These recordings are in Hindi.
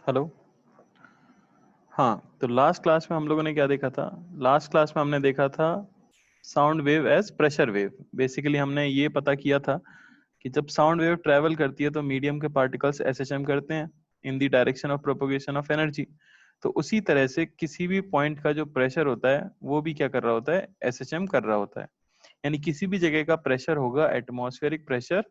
हेलो। हाँ, तो लास्ट क्लास में हम लोगों ने क्या देखा था? लास्ट क्लास में हमने देखा था sound wave as pressure wave. Basically हमने ये पता किया था कि जब साउंड वेव ट्रेवल करती है तो मीडियम के पार्टिकल्स एसएचएम करते हैं in the direction of propagation of energy. तो उसी तरह से किसी भी पॉइंट का जो प्रेशर होता है वो भी क्या कर रहा होता है? एसएचएम कर रहा होता है। यानी किसी भी जगह का प्रेशर होगा atmospheric pressure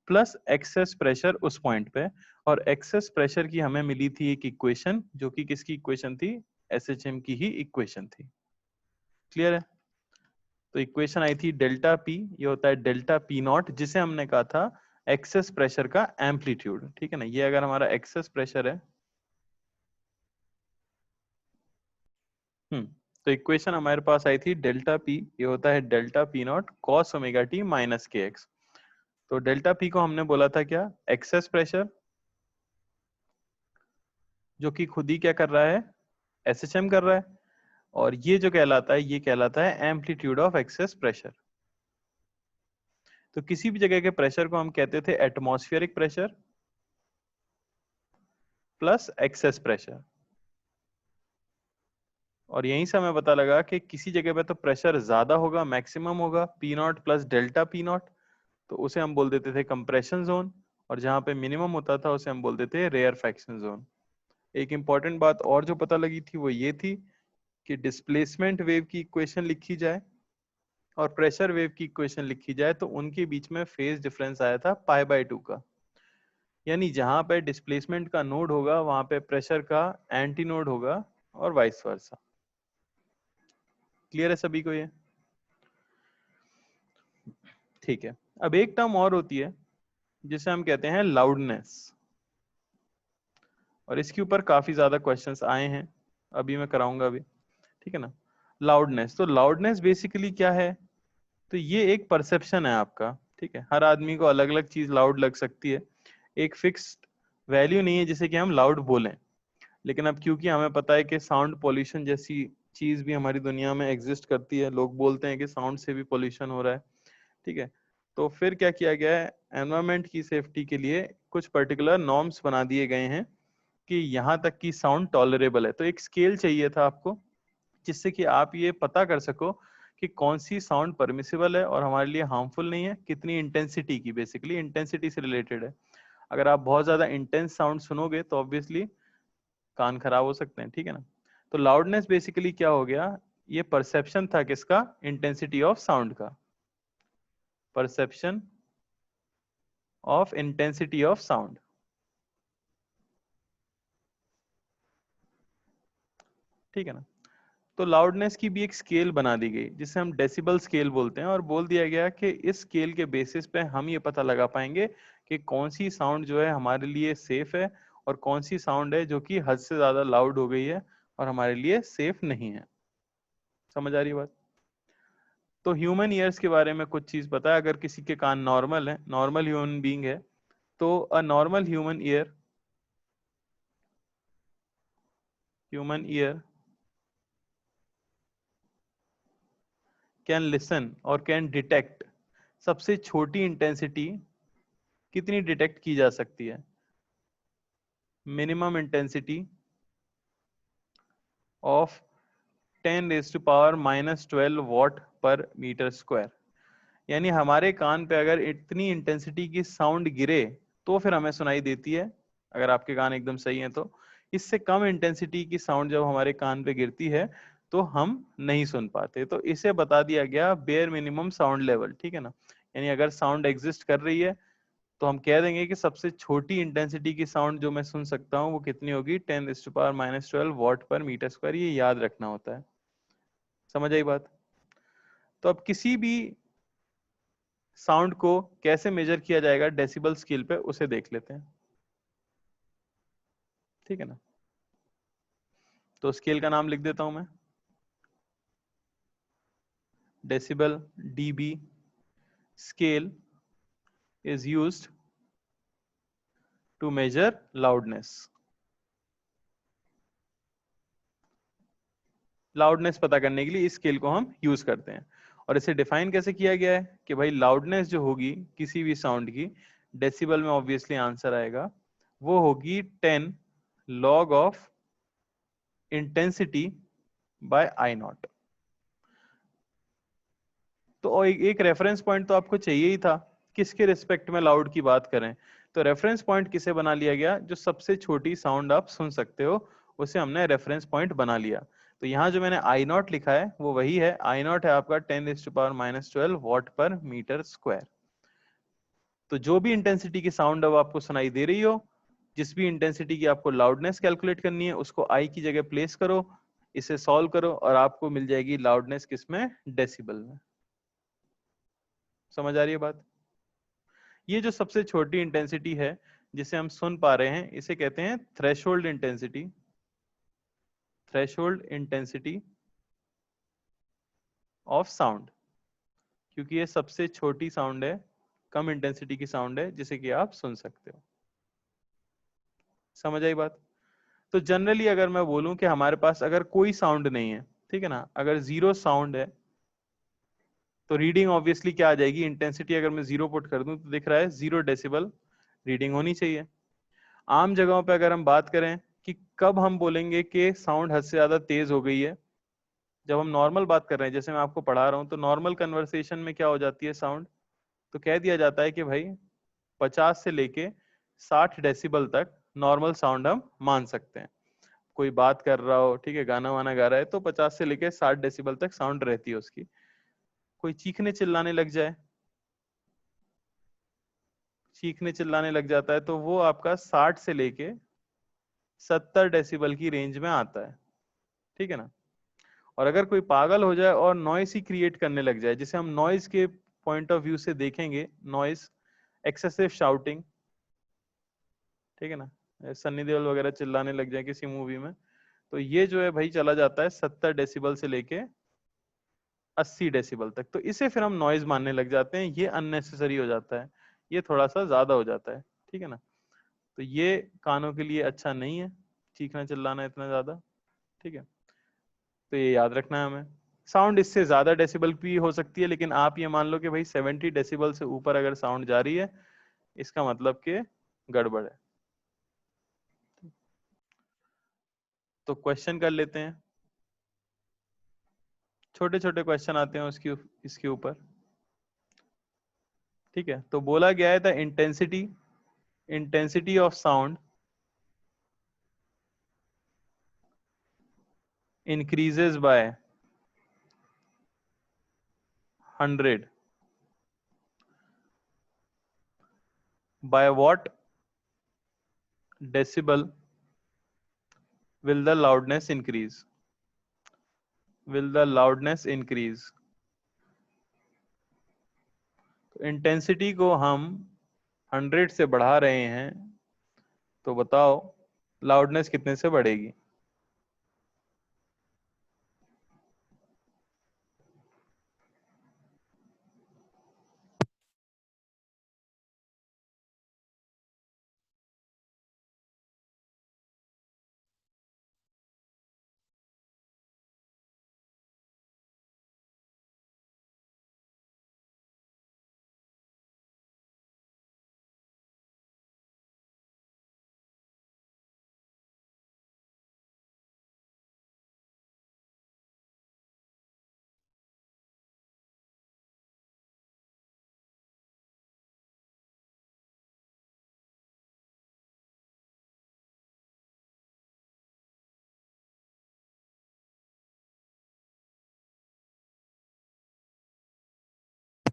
plus excess pressure उस पॉइंट पे। और एक्सेस प्रेशर की हमें मिली थी एक इक्वेशन, जो कि किसकी इक्वेशन थी? एसएचएम की ही इक्वेशन थी। क्लियर है? तो इक्वेशन आई थी डेल्टा पी, ये होता है डेल्टा पी नॉट, जिसे हमने कहा था एक्सेस प्रेशर का एम्पलीट्यूड। ठीक है ना? ये अगर हमारा एक्सेस प्रेशर है, तो इक्वेशन हमारे पास आई थी डेल्टा पी, ये होता है delta P not cos omega T minus के एक्स। तो डेल्टा पी को हमने बोला था क्या? एक्सेस प्रेशर, जो कि खुद ही क्या कर रहा है? एसएचएम कर रहा है। और ये जो कहलाता है, ये कहलाता है एम्पलीट्यूड ऑफ एक्सेस प्रेशर। तो किसी भी जगह के प्रेशर को हम कहते थे atmospheric pressure plus excess pressure. और यहीं से हमें पता लगा कि किसी जगह पे तो प्रेशर ज्यादा होगा, मैक्सिमम होगा, P not plus delta P not, तो उसे हम बोल देते थे कंप्रेशन जोन। और जहां पे मिनिमम होता था उसे हम बोल देते थे रेयरफैक्शन जोन। एक इंपॉर्टेंट बात और जो पता लगी थी वो ये थी कि डिस्प्लेसमेंट वेव की इक्वेशन लिखी जाए और प्रेशर वेव की इक्वेशन लिखी जाए तो उनके बीच में फेज डिफरेंस आया था π/2 का। यानी जहां पे डिस्प्लेसमेंट का नोड होगा वहां पे प्रेशर का एंटी नोड होगा और वाइस वर्सा। क्लियर है सभी को ये? ठीक है। अब एक टर्म और होती है जिसे हम कहते हैं लाउडनेस, और इसके ऊपर काफी ज्यादा क्वेश्चंस आए हैं, अभी मैं कराऊंगा अभी। ठीक है ना? लाउडनेस, तो लाउडनेस बेसिकली क्या है? तो ये एक परसेप्शन है आपका। ठीक है? हर आदमी को अलग अलग चीज लाउड लग सकती है, एक फिक्स्ड वैल्यू नहीं है जिसे कि हम लाउड बोलें। लेकिन अब क्योंकि हमें पता है कि साउंड पोल्यूशन जैसी चीज भी हमारी दुनिया में एग्जिस्ट करती है, लोग बोलते हैं कि साउंड से भी पोल्यूशन हो रहा है। ठीक है? तो फिर क्या किया गया है? एनवायरमेंट की सेफ्टी के लिए कुछ पर्टिकुलर नॉर्म्स बना दिए गए हैं कि यहाँ तक की साउंड टॉलरेबल है। तो एक स्केल चाहिए था आपको जिससे कि आप ये पता कर सको कि कौन सी साउंड परमिसिबल है और हमारे लिए हार्मफुल नहीं है, कितनी इंटेंसिटी की। बेसिकली इंटेंसिटी से रिलेटेड है। अगर आप बहुत ज्यादा इंटेंस साउंड सुनोगे तो ऑब्वियसली कान खराब हो सकते हैं। ठीक है ना? तो लाउडनेस बेसिकली क्या हो गया? ये परसेप्शन था किसका? इंटेंसिटी ऑफ साउंड का। Perception of intensity of sound. ठीक है ना? तो लाउडनेस की भी एक स्केल बना दी गई जिसे हम डेसिबल स्केल बोलते हैं, और बोल दिया गया कि इस स्केल के बेसिस पे हम ये पता लगा पाएंगे कि कौन सी साउंड जो है हमारे लिए सेफ है और कौन सी साउंड है जो कि हद से ज्यादा लाउड हो गई है और हमारे लिए सेफ नहीं है। समझ आ रही है बात? तो ह्यूमन ईयर्स के बारे में कुछ चीज पता है। अगर किसी के कान नॉर्मल है, नॉर्मल ह्यूमन बीइंग है, तो a normal human ear can listen और कैन डिटेक्ट सबसे छोटी इंटेंसिटी कितनी डिटेक्ट की जा सकती है? मिनिमम इंटेंसिटी ऑफ 10⁻⁻12 वॉट पर मीटर स्क्वायर। यानी हमारे कान पे अगर इतनी इंटेंसिटी की साउंड गिरे तो फिर हमें सुनाई देती है, अगर आपके कान एकदम सही हैं तो। इससे कम इंटेंसिटी की साउंड जब हमारे कान पे गिरती है तो हम नहीं सुन पाते। तो इसे बता दिया गया बेयर मिनिमम साउंड लेवल। ठीक है ना? यानी अगर साउंड एग्जिस्ट कर रही है तो हम कह देंगे कि सबसे छोटी इंटेंसिटी की साउंड जो मैं सुन सकता हूँ वो कितनी होगी? 10⁻⁻12 वॉट पर मीटर स्क्वायर। ये याद रखना होता है। समझ आई बात? तो अब किसी भी साउंड को कैसे मेजर किया जाएगा डेसिबल स्केल पे, उसे देख लेते हैं। ठीक है ना? तो स्केल का नाम लिख देता हूं मैं, decibel. DB scale is used to measure loudness. Loudness पता करने के लिए इस स्केल को हम यूज करते हैं। और इसे डिफाइन कैसे किया गया है कि भाई लाउडनेस जो होगी किसी भी साउंड की, डेसिबल में ऑब्वियसली आंसर आएगा, वो होगी 10 log of intensity by I not. तो एक रेफरेंस पॉइंट तो आपको चाहिए ही था, किसके रिस्पेक्ट में लाउड की बात करें। तो रेफरेंस पॉइंट किसे बना लिया गया, जो सबसे छोटी साउंड आप सुन सकते हो उसे हमने रेफरेंस पॉइंट बना लिया। तो यहाँ जो मैंने आई नॉट लिखा है वो वही है, आई नॉट है आपका 10⁻⁻12 वॉट पर मीटर स्क्वायर। तो जो भी इंटेंसिटी की साउंड अब आपको सुनाई दे रही हो, जिस भी इंटेंसिटी की आपको लाउडनेस कैलकुलेट करनी है, उसको आई की जगह प्लेस करो, इसे सॉल्व करो और आपको मिल जाएगी लाउडनेस किसमें, डेसिबल में। समझ आ रही है बात। ये जो सबसे छोटी इंटेंसिटी है जिसे हम सुन पा रहे हैं, इसे कहते हैं threshold intensity. Threshold intensity of sound, क्योंकि ये सबसे छोटी साउंड है, कम इंटेंसिटी की साउंड है जिसे कि आप सुन सकते हो। समझ आई बात। तो जनरली अगर मैं बोलूं कि हमारे पास अगर कोई साउंड नहीं है, ठीक है ना, अगर जीरो साउंड है, तो रीडिंग ऑब्वियसली क्या आ जाएगी, इंटेंसिटी अगर मैं जीरो पुट कर दूं तो दिख रहा है 0 डेसिबल रीडिंग होनी चाहिए। आम जगहों पे अगर हम बात करें कि कब हम बोलेंगे कि साउंड हद से ज्यादा तेज हो गई है, जब हम नॉर्मल बात कर रहे हैं, जैसे मैं आपको पढ़ा रहा हूँ, तो नॉर्मल कन्वर्सेशन में क्या हो जाती है साउंड, तो कह दिया जाता है कि भाई 50 से लेके 60 डेसिबल तक नॉर्मल साउंड हम मान सकते हैं। कोई बात कर रहा हो, ठीक है, गाना वाना गा रहा है, तो 50 से लेके 60 डेसिबल तक साउंड रहती है उसकी। कोई चीखने चिल्लाने लग जाए, चीखने चिल्लाने लग जाता है, तो वो आपका 60 से लेके 70 डेसिबल की रेंज में आता है, ठीक है ना। और अगर कोई पागल हो जाए और नॉइस ही क्रिएट करने लग जाए, जिसे हम नॉइस के पॉइंट ऑफ व्यू से देखेंगे, नॉइस, एक्सेसिव शाउटिंग, ठीक है ना, सन्नी देओल वगैरह चिल्लाने लग जाए किसी मूवी में, तो ये जो है भाई चला जाता है 70 डेसिबल से लेके 80 डेसिबल तक। तो इसे फिर हम नॉइज मानने लग जाते हैं, ये अननेसेसरी हो जाता है, ये थोड़ा सा ज्यादा हो जाता है, ठीक है ना। तो ये कानों के लिए अच्छा नहीं है, चीखना चिल्लाना इतना ज्यादा, ठीक है। तो ये याद रखना है हमें। साउंड इससे ज्यादा डेसिबल भी हो सकती है, लेकिन आप ये मान लो कि भाई 70 डेसिबल से ऊपर अगर साउंड जा रही है, इसका मतलब कि गड़बड़ है। तो क्वेश्चन कर लेते हैं, छोटे छोटे क्वेश्चन आते हैं उसकी इसके ऊपर, ठीक है। तो बोला गया है the intensity, intensity of sound increases by 100 by what decibel will the loudness increase, will the loudness increase। तो इंटेंसिटी को हम 100 से बढ़ा रहे हैं, तो बताओ लाउडनेस कितने से बढ़ेगी।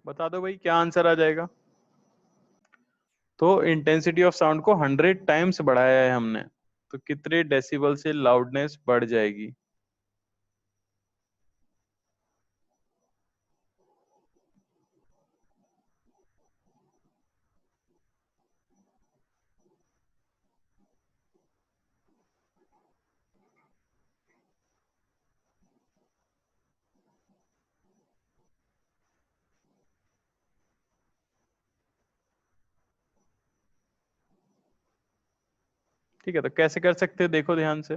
बता दो भाई क्या आंसर आ जाएगा। तो इंटेंसिटी ऑफ साउंड को 100 टाइम्स बढ़ाया है हमने, तो कितने डेसिबल से लाउडनेस बढ़ जाएगी। ठीक है, तो कैसे कर सकते हैं, देखो ध्यान से।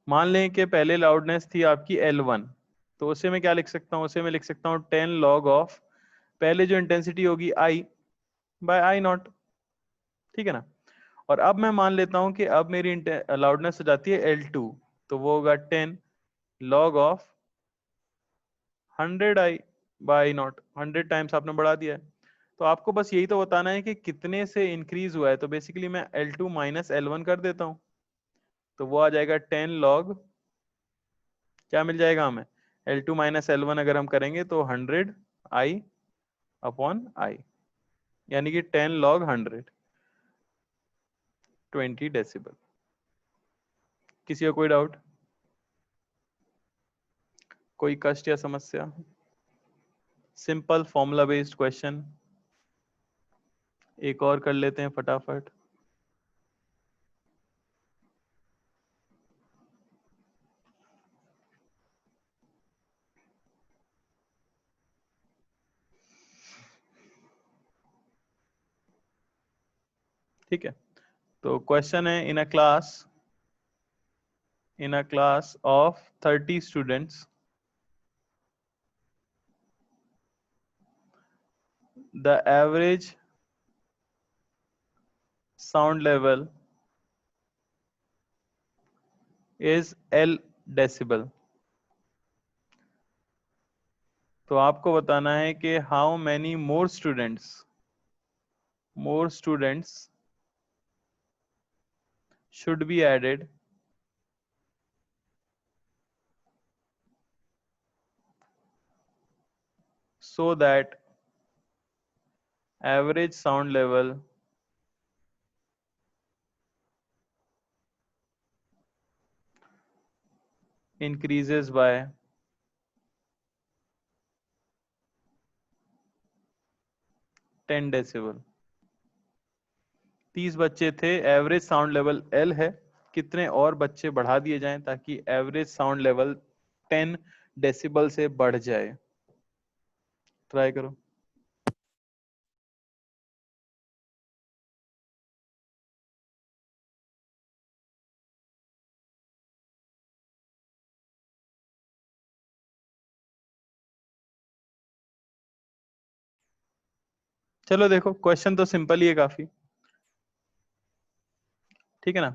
मान लें कि पहले लाउडनेस थी आपकी L1, तो उसे मैं क्या लिख सकता हूँ, उसे मैं लिख सकता हूँ 10 log ऑफ पहले जो इंटेंसिटी होगी I बाय I नॉट, ठीक है ना। और अब मैं मान लेता हूं कि अब मेरी लाउडनेस हो जाती है L2, तो वो होगा 10 log of 100i by not, 100 times आपने बढ़ा दिया है। तो आपको बस यही तो बताना है कि कितने से इंक्रीज हुआ है। तो बेसिकली मैं L2 माइनस L1 कर देता हूं, तो वो आ जाएगा 10 log, क्या मिल जाएगा हमें, L2 माइनस L1 अगर हम करेंगे तो 100i अपॉन i, यानी कि 10 log 100, 20 डेसिबल। किसी का कोई डाउट, कोई कष्ट या समस्या? सिंपल फॉर्मूला बेस्ड क्वेश्चन, एक और कर लेते हैं फटाफट। ठीक है, तो क्वेश्चन है, in a class of 30 students the average sound level is L decibel. तो आपको बताना है कि how many more students should be added so that average sound level increases by 10 decibel. 30 बच्चे थे, एवरेज साउंड लेवल L है, कितने और बच्चे बढ़ा दिए जाएं ताकि एवरेज साउंड लेवल 10 डेसिबल से बढ़ जाए। ट्राई करो। चलो देखो, क्वेश्चन तो सिंपल ही है काफी, ठीक है ना।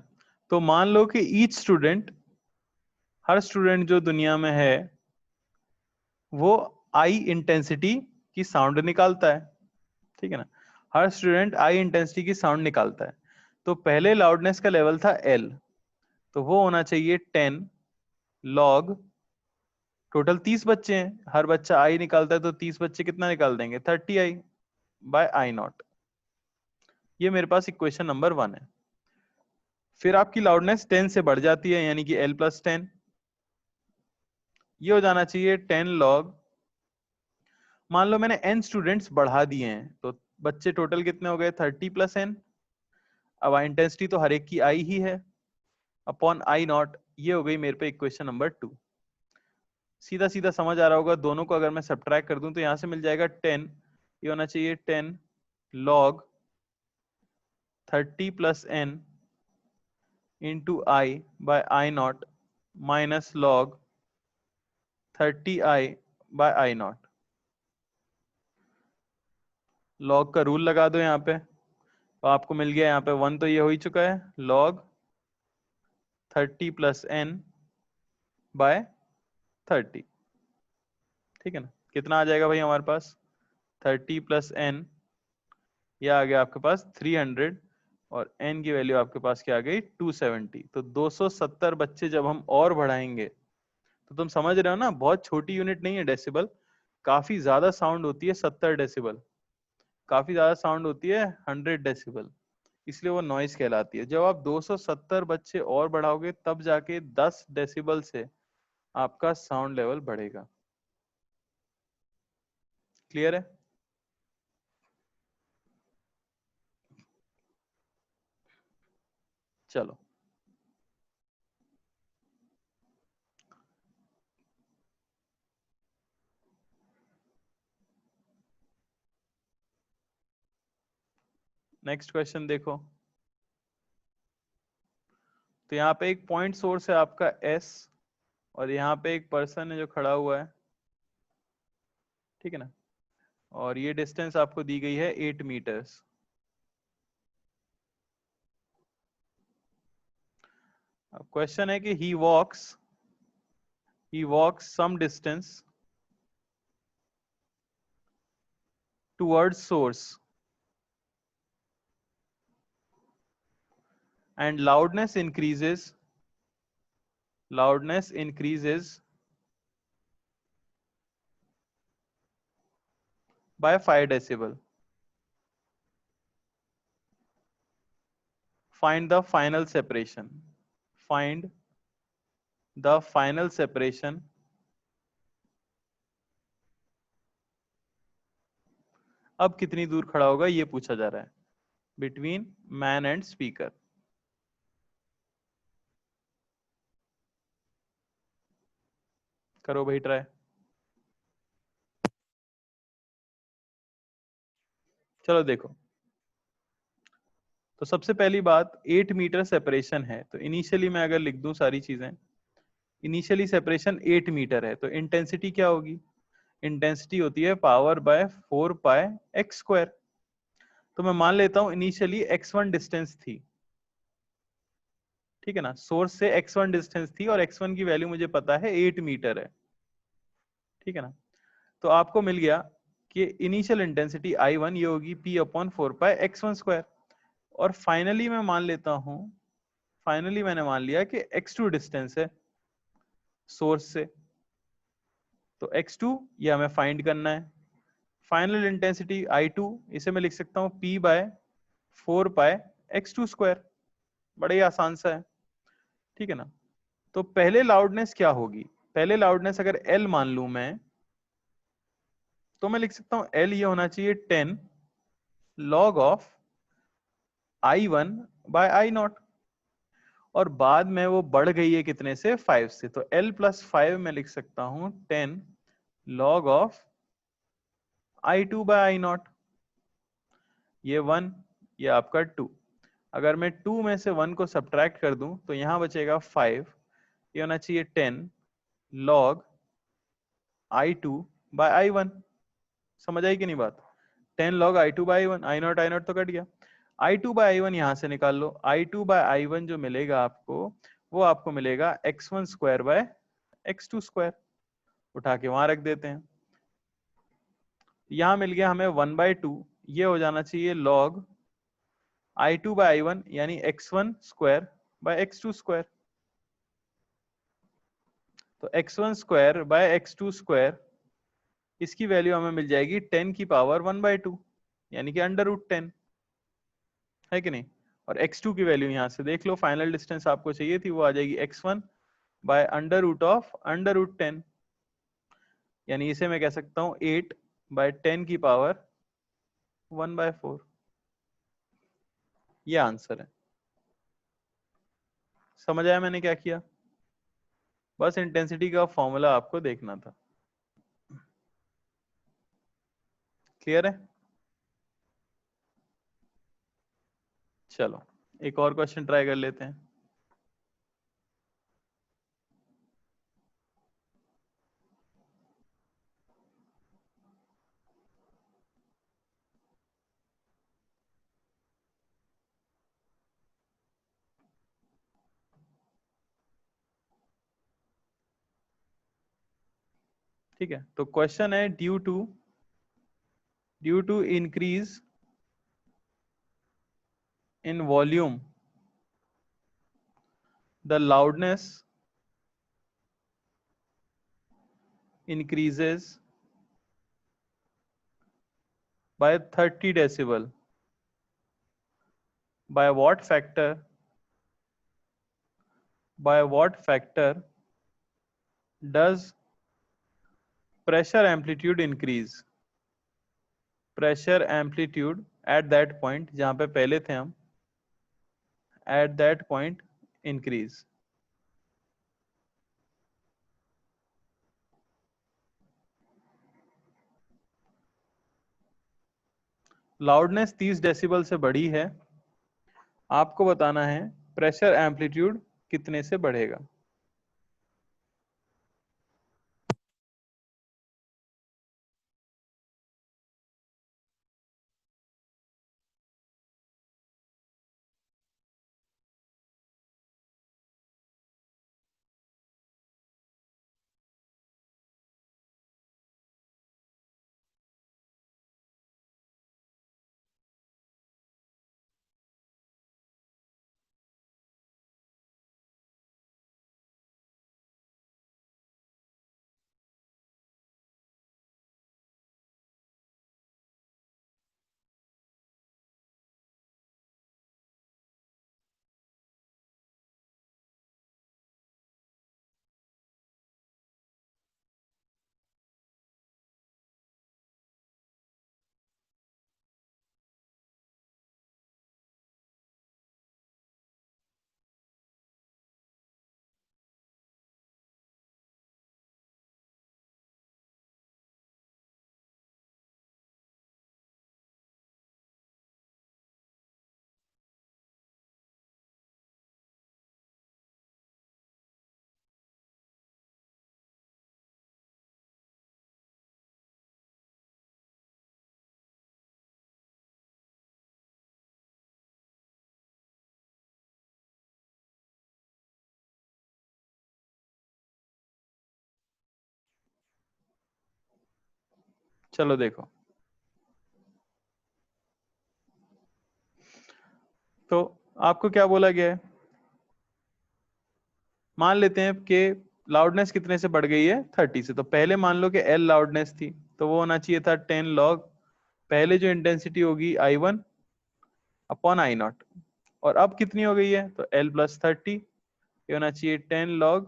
तो मान लो कि हर स्टूडेंट जो दुनिया में है वो आई इंटेंसिटी की साउंड निकालता है, ठीक है ना। हर स्टूडेंट आई इंटेंसिटी की साउंड निकालता है। तो पहले लाउडनेस का लेवल था L, तो वो होना चाहिए 10 log, टोटल 30 बच्चे हैं, हर बच्चा आई निकालता है, तो 30 बच्चे कितना निकाल देंगे, 30i बाय आई नॉट। ये मेरे पास इक्वेशन नंबर 1 है। फिर आपकी लाउडनेस 10 से बढ़ जाती है, यानी कि L प्लस 10, ये हो जाना चाहिए 10 log, मान लो मैंने n स्टूडेंट्स बढ़ा दिए हैं, तो बच्चे टोटल कितने हो गए, 30 प्लस n। अब इंटेंसिटी तो हर एक की आई ही है, अपॉन आई नॉट। ये हो गई मेरे पे इक्वेशन नंबर 2। सीधा सीधा समझ आ रहा होगा, दोनों को अगर मैं सब्ट्रैक्ट कर दूं तो यहां से मिल जाएगा 10, ये होना चाहिए 10 log 30 plus n into I by I not minus log 30i by I not. Log का रूल लगा दो यहाँ पे, तो आपको मिल गया यहाँ पे 1, तो ये हो ही चुका है, log 30 प्लस n बाय 30, ठीक है ना। कितना आ जाएगा भाई हमारे पास, 30 प्लस n, यह आ गया आपके पास 300, और n की वैल्यू आपके पास क्या आ गई, 270। तो 270 बच्चे जब हम और बढ़ाएंगे, तो तुम समझ रहे हो ना, बहुत छोटी यूनिट नहीं है डेसिबल, काफी ज्यादा साउंड होती है 70 डेसिबल, काफी ज्यादा साउंड होती है 100 डेसिबल, इसलिए वो नॉइस कहलाती है। जब आप 270 बच्चे और बढ़ाओगे तब जाके 10 डेसिबल से आपका साउंड लेवल बढ़ेगा। क्लियर है? चलो, नेक्स्ट क्वेश्चन देखो। तो यहाँ पे एक पॉइंट सोर्स है आपका S, और यहाँ पे एक पर्सन है जो खड़ा हुआ है, ठीक है ना। और ये डिस्टेंस आपको दी गई है 8 मीटर्स। अब क्वेश्चन है कि he walks some distance towards source and loudness increases by 5 decibel. Find the final separation. Find the final separation अब कितनी दूर खड़ा होगा ये पूछा जा रहा है बिटवीन मैन एंड स्पीकर. करो भाई ट्राई. चलो देखो, तो सबसे पहली बात 8 मीटर सेपरेशन है. तो इनिशियली मैं अगर लिख दूं सारी चीजें, इनिशियली सेपरेशन 8 मीटर है, तो इंटेंसिटी क्या होगी? इंटेंसिटी होती है पावर बाय 4 पाई एक्स स्क्वायर. तो मैं मान लेता हूं इनिशियली x1 डिस्टेंस थी, ठीक है ना, सोर्स से x1 डिस्टेंस थी और x1 की वैल्यू मुझे पता है 8 मीटर है, ठीक है ना. तो आपको मिल गया कि इनिशियल इंटेंसिटी I1 ये होगी P/4 पाई x1 स्क्वायर. और फाइनली मैं मान लेता हूं, फाइनली मैंने मान लिया कि x2 डिस्टेंस है सोर्स से. तो x2 ये हमें फाइंड करना है. फाइनल इंटेंसिटी I2 इसे मैं लिख सकता हूं P/4 पाई x2 स्क्वायर. बड़ा ही आसान सा है, ठीक है ना. तो पहले लाउडनेस क्या होगी? पहले लाउडनेस अगर L मान लूं मैं, तो मैं लिख सकता हूं L ये होना चाहिए 10 log of I1 bye I0. और बाद में वो बढ़ गई है कितने से? 5 से. तो L+5 मैं लिख सकता हूं 10 log of I2 bye I0. ये 1, ये आपका 2. अगर मैं 2 में से 1 को सब्ट्रैक्ट कर दूं तो यहां बचेगा 5. ये होना चाहिए 10 log I2 बाय I1. समझ आई कि नहीं बात? 10 log I2 bye I1, I0 तो कट गया. I2 बाय I1 यहां से निकाल लो. I2 बाय I1 जो मिलेगा आपको, वो आपको मिलेगा x1 square by x2 square. उठा के वहां रख देते हैं. यहां मिल गया हमें 1/2. ये हो जाना चाहिए log I2 बाय I1 यानी x1 square by x2 square. तो x1 square by x2 square, इसकी वैल्यू हमें मिल जाएगी 10 की पावर 1/2 यानी कि √10, है कि नहीं. और x2 की वैल्यू यहां से देख लो, फाइनल डिस्टेंस आपको चाहिए थी, वो आ जाएगी x1 बाय √10. यानी इसे मैं कह सकता हूं 8/10 की पावर 1/4. ये आंसर है. समझ आया मैंने क्या किया? बस इंटेंसिटी का फॉर्मूला आपको देखना था. क्लियर है? चलो एक और क्वेश्चन ट्राई कर लेते हैं. ठीक है, तो क्वेश्चन है due to increase in volume the loudness increases by 30 decibel. By what factor? By what factor does pressure amplitude increase? Pressure amplitude at that point जहां पे पहले थे हम, at that point increase. Loudness 30 decibel से बड़ी है. आपको बताना है प्रेशर एम्पलीट्यूड कितने से बढ़ेगा. चलो देखो, तो आपको क्या बोला गया है, मान लेते हैं कि लाउडनेस कितने से बढ़ गई है 30 से। तो पहले मान लो कि L लाउडनेस थी, तो वो होना चाहिए था 10 log पहले जो इंटेंसिटी होगी I1 अपॉन I0, और अब कितनी हो गई है, तो L प्लस 30, ये होना चाहिए 10 log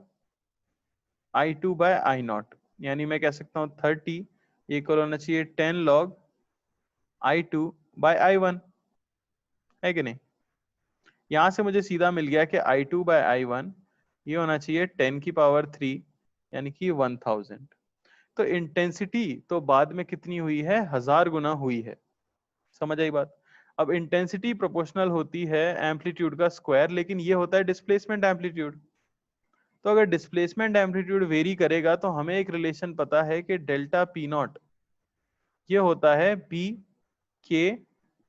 I2 बाय I0, यानी मैं कह सकता हूँ 30 इक्वल होना चाहिए 10 log I2 बाय I1, है कि नहीं। यहां से मुझे सीधा मिल गया कि I2 बाय I1 ये होना चाहिए 10 की पावर 3 यानी कि 1000। तो इंटेंसिटी तो बाद में कितनी हुई है, 1000 गुना हुई है। समझ आई बात। अब इंटेंसिटी प्रोपोर्शनल होती है एम्पलीट्यूड का स्क्वायर, लेकिन ये होता है डिस्प्लेसमेंट एम्पलीट्यूड। तो अगर डिस्प्लेसमेंट एम्पलीट्यूड वेरी करेगा तो हमें एक रिलेशन पता है कि डेल्टा पी नॉट ये होता है बी के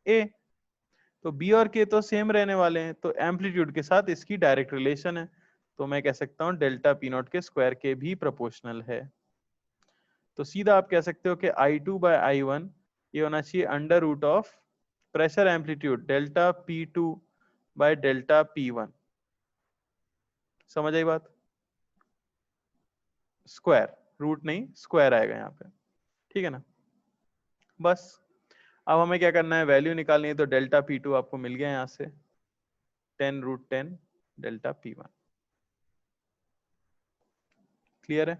ए। तो बी और के तो सेम रहने वाले हैं, तो एम्पलीट्यूड के साथ इसकी डायरेक्ट रिलेशन है। तो मैं कह सकता हूं डेल्टा पी नॉट के स्क्वायर के भी प्रोपोर्शनल है। तो सीधा आप कह सकते हो कि I2 बाय I1 ये होना चाहिए under root of pressure amplitude delta P2 by delta P1। समझ आई बात, स्क्वायर, रूट नहीं स्क्वायर आएगा यहाँ पे, ठीक है ना। बस अब हमें क्या करना है, वैल्यू निकालनी है। तो डेल्टा P2 आपको मिल गया यहाँ से 10√10 डेल्टा P1। क्लियर है,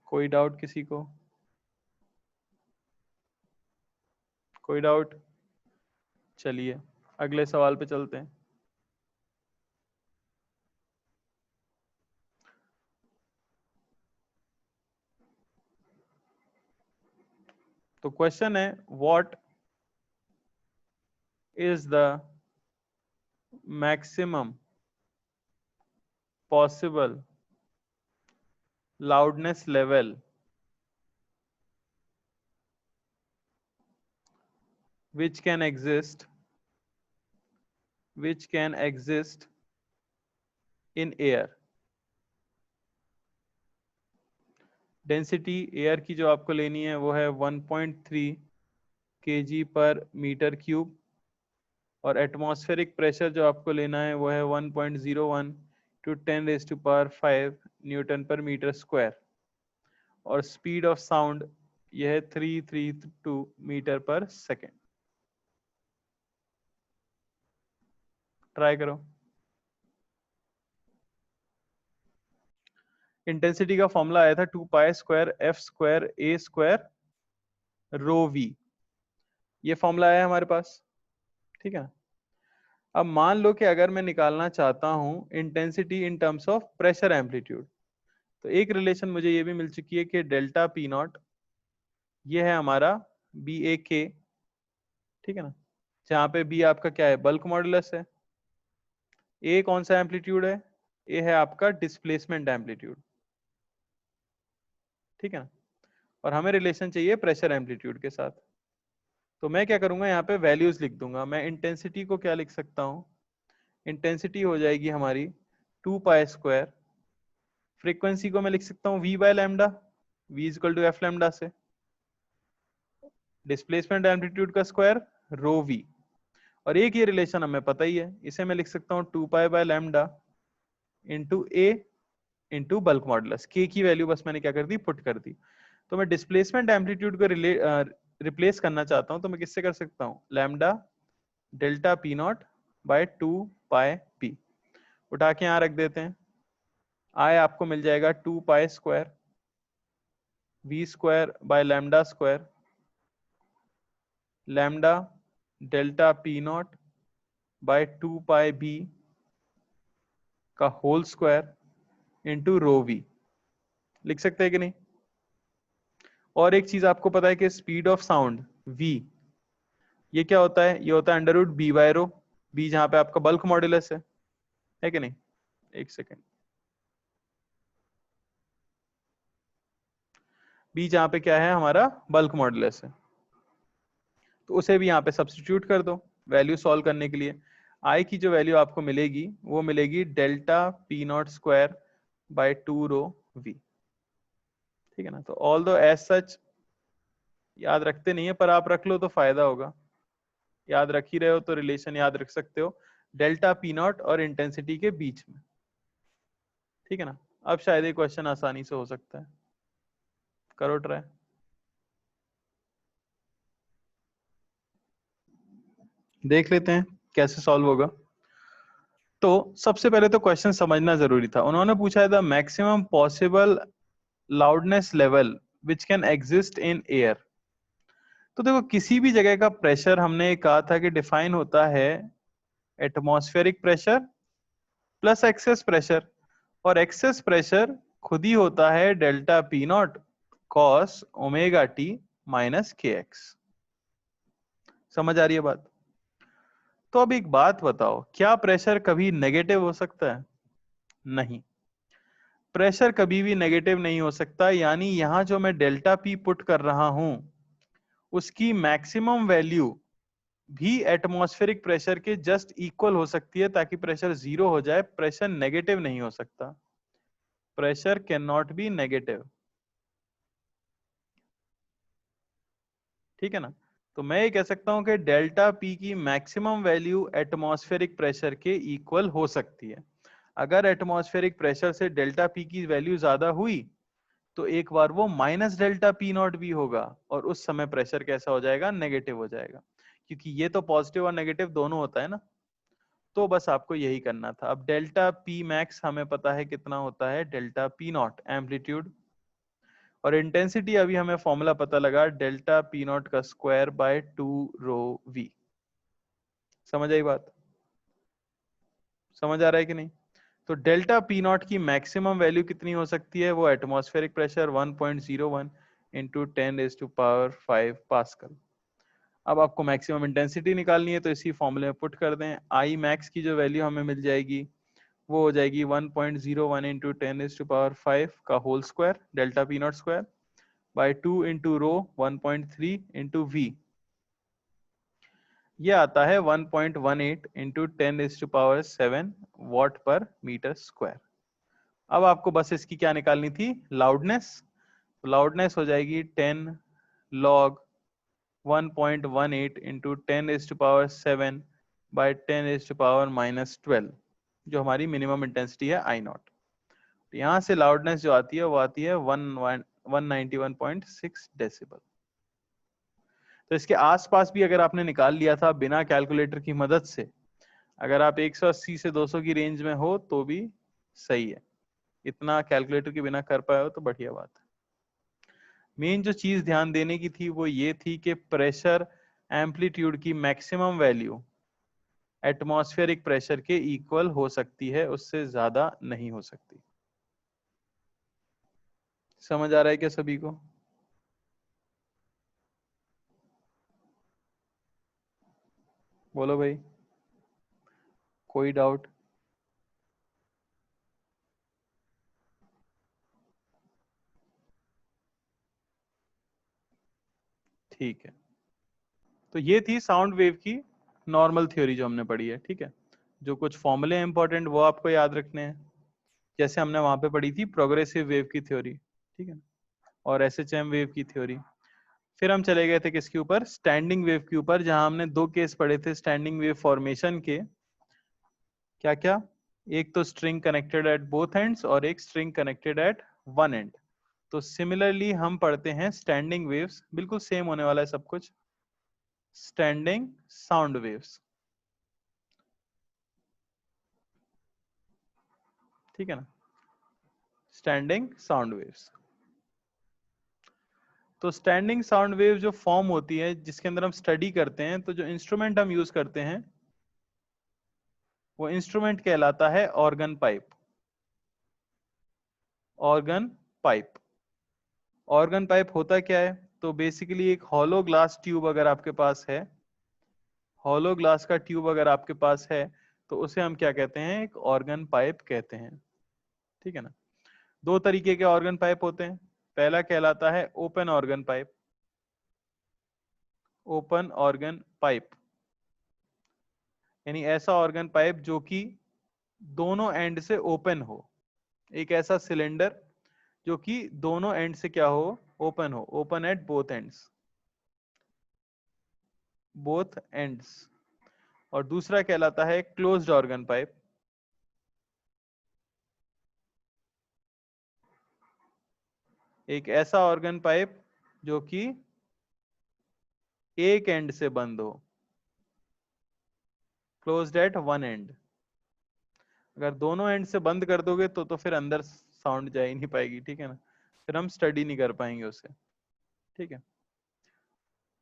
कोई डाउट किसी को, कोई डाउट। चलिए अगले सवाल पे चलते हैं। तो क्वेश्चन है, what is the maximum possible loudness level which can exist in air। Density air की जो आपको लेनी है वो है 1.3 kg पर मीटर क्यूब, और एटमॉस्फेरिक प्रेशर जो आपको लेना है वो है 1.01 टू 10⁵ न्यूटन पर मीटर स्क्वायर, और स्पीड ऑफ साउंड यह है 332 मीटर पर सेकेंड। ट्राई करो। इंटेंसिटी का फॉर्मूला आया था 2π² f²a² ये फॉर्मूला आया है हमारे पास, ठीक है। अब मान लो कि अगर मैं निकालना चाहता हूं intensity in terms of pressure amplitude, तो एक रिलेशन मुझे ये भी मिल चुकी है कि डेल्टा पी नॉट ये है हमारा बी ए के, ठीक है ना, जहां पे बी आपका क्या है, बल्क मॉडुलस है। ए कौन सा एम्पलीट्यूड है, ए है आपका डिस्प्लेसमेंट एम्पलीट्यूड, ठीक है ना। और हमें रिलेशन चाहिए प्रेशर एम्पलीट्यूड के साथ। तो मैं क्या करूंगा, यहाँ पे वैल्यूज लिख दूंगा। मैं इंटेंसिटी को क्या लिख सकता हूँ, इंटेंसिटी हो जाएगी हमारी 2π²। फ्रीक्वेंसी को मैं लिख सकता हूँ v by lambda, v equal to F lambda से। डिस्प्लेसमेंट एम्पलीट्यूड का स्क्वायर रो v, और एक ये रिलेशन हमें पता ही है, इसे मैं लिख सकता हूँ 2π by lambda into a into bulk modulus. K की वैल्यू बस मैंने क्या कर दी, पुट कर दी। तो मैं डिस्प्लेसमेंट एम्पलीट्यूड को रिप्लेस करना चाहता हूँ, तो मैं किससे कर सकता हूँ, lambda delta P not by 2πp। उठा के यहाँ रख देते हैं, आय आपको मिल जाएगा 2π² v² by lambda square lambda delta P not by 2πb का whole square into rho V. लिख सकते हैं कि नहीं। और एक चीज आपको पता है कि स्पीड ऑफ साउंड v ये क्या होता है, ये होता है अंडर रूट बी बाय रो, बी जहां पे आपका बल्क मॉडुलस है कि नहीं। एक सेकेंड, बी जहां पे क्या है हमारा बल्क मॉडुलस है, तो उसे भी यहाँ पे सब्स्टिट्यूट कर दो वैल्यू सॉल्व करने के लिए। आई की जो वैल्यू आपको मिलेगी वो मिलेगी delta P not square by 2 rho V, ठीक है ना। तो ऑल दो एज सच याद रखते नहीं है पर आप रख लो तो फायदा होगा, याद रख ही रहे हो तो रिलेशन याद रख सकते हो डेल्टा पी नॉट और इंटेंसिटी के बीच में, ठीक है ना। अब शायद ये क्वेश्चन आसानी से हो सकता है, करो ट्राई। देख लेते हैं कैसे सॉल्व होगा। तो सबसे पहले तो क्वेश्चन समझना जरूरी था। उन्होंने पूछा है the maximum possible loudness level which can exist in air. तो देखो किसी भी जगह का प्रेशर हमने कहा था कि डिफाइन होता है atmospheric pressure plus excess pressure, और एक्सेस प्रेशर खुद ही होता है delta P not cos omega T minus के एक्स। समझ आ रही है बात? तो अब एक बात बताओ, क्या प्रेशर कभी नेगेटिव हो सकता है? नहीं, प्रेशर कभी भी नेगेटिव नहीं हो सकता। यानी यहां जो मैं डेल्टा पी पुट कर रहा हूं उसकी मैक्सिमम वैल्यू भी एटमॉस्फेरिक प्रेशर के जस्ट इक्वल हो सकती है, ताकि प्रेशर जीरो हो जाए। प्रेशर नेगेटिव नहीं हो सकता, pressure can not be negative, ठीक है ना। तो मैं ये कह सकता हूं कि डेल्टा पी की मैक्सिमम वैल्यू एटमॉस्फेरिक प्रेशर के इक्वल हो सकती है। अगर एटमॉस्फेरिक प्रेशर से डेल्टा पी की वैल्यू ज्यादा हुई तो एक बार वो माइनस डेल्टा पी नॉट भी होगा, और उस समय प्रेशर कैसा हो जाएगा? नेगेटिव हो जाएगा, क्योंकि ये तो पॉजिटिव और नेगेटिव दोनों होता है ना। तो बस आपको यही करना था। अब डेल्टा पी मैक्स हमें पता है कितना होता है, डेल्टा पी नॉट एम्पलीट्यूड, और इंटेंसिटी अभी हमें फॉर्मूला पता लगा डेल्टा पी नॉट का स्क्वायर बाय 2 रो वी। समझ आई बात? समझ आ रहा है कि नहीं? तो डेल्टा पी नॉट की मैक्सिमम वैल्यू कितनी हो सकती है? वो एटमॉस्फेरिक प्रेशर 1.01 इंटू 10⁵ पास्कल। अब आपको मैक्सिमम इंटेंसिटी निकालनी है तो इसी फॉर्मूले में पुट कर दें। आई मैक्स की जो वैल्यू हमें मिल जाएगी वो हो जाएगी 1.01 इंटू 10⁵ का whole square delta P not square by 2 into rho 1.3 into V, ये आता है 1.18 इंटू 10⁻7 वॉट पर मीटर स्क्वायर। अब आपको बस इसकी क्या निकालनी थी? लाउडनेस। लाउडनेस हो जाएगी 10 log 1.18 इंटू 10⁻7 बाय 10⁻⁻12, जो हमारी मिनिमम इंटेंसिटी है आई नॉट। यहां से लाउडनेस जो आती है वो आती है 191.6 डेसिबल। तो इसके आसपास भी अगर आपने निकाल लिया था बिना कैलकुलेटर की मदद से, अगर आप 180 से 200 की रेंज में हो तो भी सही है। इतना कैलकुलेटर के बिना कर पाए हो तो बढ़िया बात है। मेन जो चीज ध्यान देने की थी वो ये थी कि प्रेशर एम्पलीट्यूड की मैक्सिमम वैल्यू एटमॉस्फेरिक प्रेशर के इक्वल हो सकती है, उससे ज्यादा नहीं हो सकती। समझ आ रहा है क्या सभी को? बोलो भाई, कोई डाउट? ठीक है, तो ये थी साउंड वेव की नॉर्मल थ्योरी जो हमने पढ़ी है, ठीक है। जो कुछ फॉर्मूले इंपॉर्टेंट वो आपको याद रखने हैं, जैसे हमने वहां पे पढ़ी थी प्रोग्रेसिव वेव की थ्योरी, ठीक है, और एसएचएम वेव की थ्योरी। फिर हम चले गए थे किसके ऊपर? स्टैंडिंग वेव के ऊपर, जहां हमने दो केस पढ़े थे स्टैंडिंग वेव फॉर्मेशन के। क्या क्या? एक तो string connected at both ends और एक string connected eight one and. तो सिमिलरली हम पढ़ते हैं स्टैंडिंग वेव्स, बिल्कुल सेम होने वाला है सब कुछ। स्टैंडिंग साउंड वेव्स, ठीक है ना, स्टैंडिंग साउंड वेव्स। तो स्टैंडिंग साउंड वेव जो फॉर्म होती है जिसके अंदर हम स्टडी करते हैं, तो जो इंस्ट्रूमेंट हम यूज करते हैं वो इंस्ट्रूमेंट कहलाता है organ pipe. Organ pipe. Organ pipe होता क्या है? तो बेसिकली एक हॉलो ग्लास ट्यूब अगर आपके पास है, हॉलो ग्लास का ट्यूब अगर आपके पास है तो उसे हम क्या कहते हैं? एक ऑर्गन पाइप कहते हैं, ठीक है ना। दो तरीके के ऑर्गन पाइप होते हैं। पहला कहलाता है open organ pipe. Open organ pipe यानी ऐसा ऑर्गन पाइप जो कि दोनों एंड से ओपन हो। एक ऐसा सिलेंडर जो कि दोनों एंड से क्या हो? ओपन हो, open at both ends. Both ends, और दूसरा कहलाता है क्लोज्ड ऑर्गन पाइप। एक ऐसा ऑर्गन पाइप जो कि एक एंड से बंद हो, क्लोज्ड एट वन एंड। अगर दोनों एंड से बंद कर दोगे तो फिर अंदर साउंड जा ही नहीं पाएगी, ठीक है ना, फिर हम स्टडी नहीं कर पाएंगे उसे, ठीक है।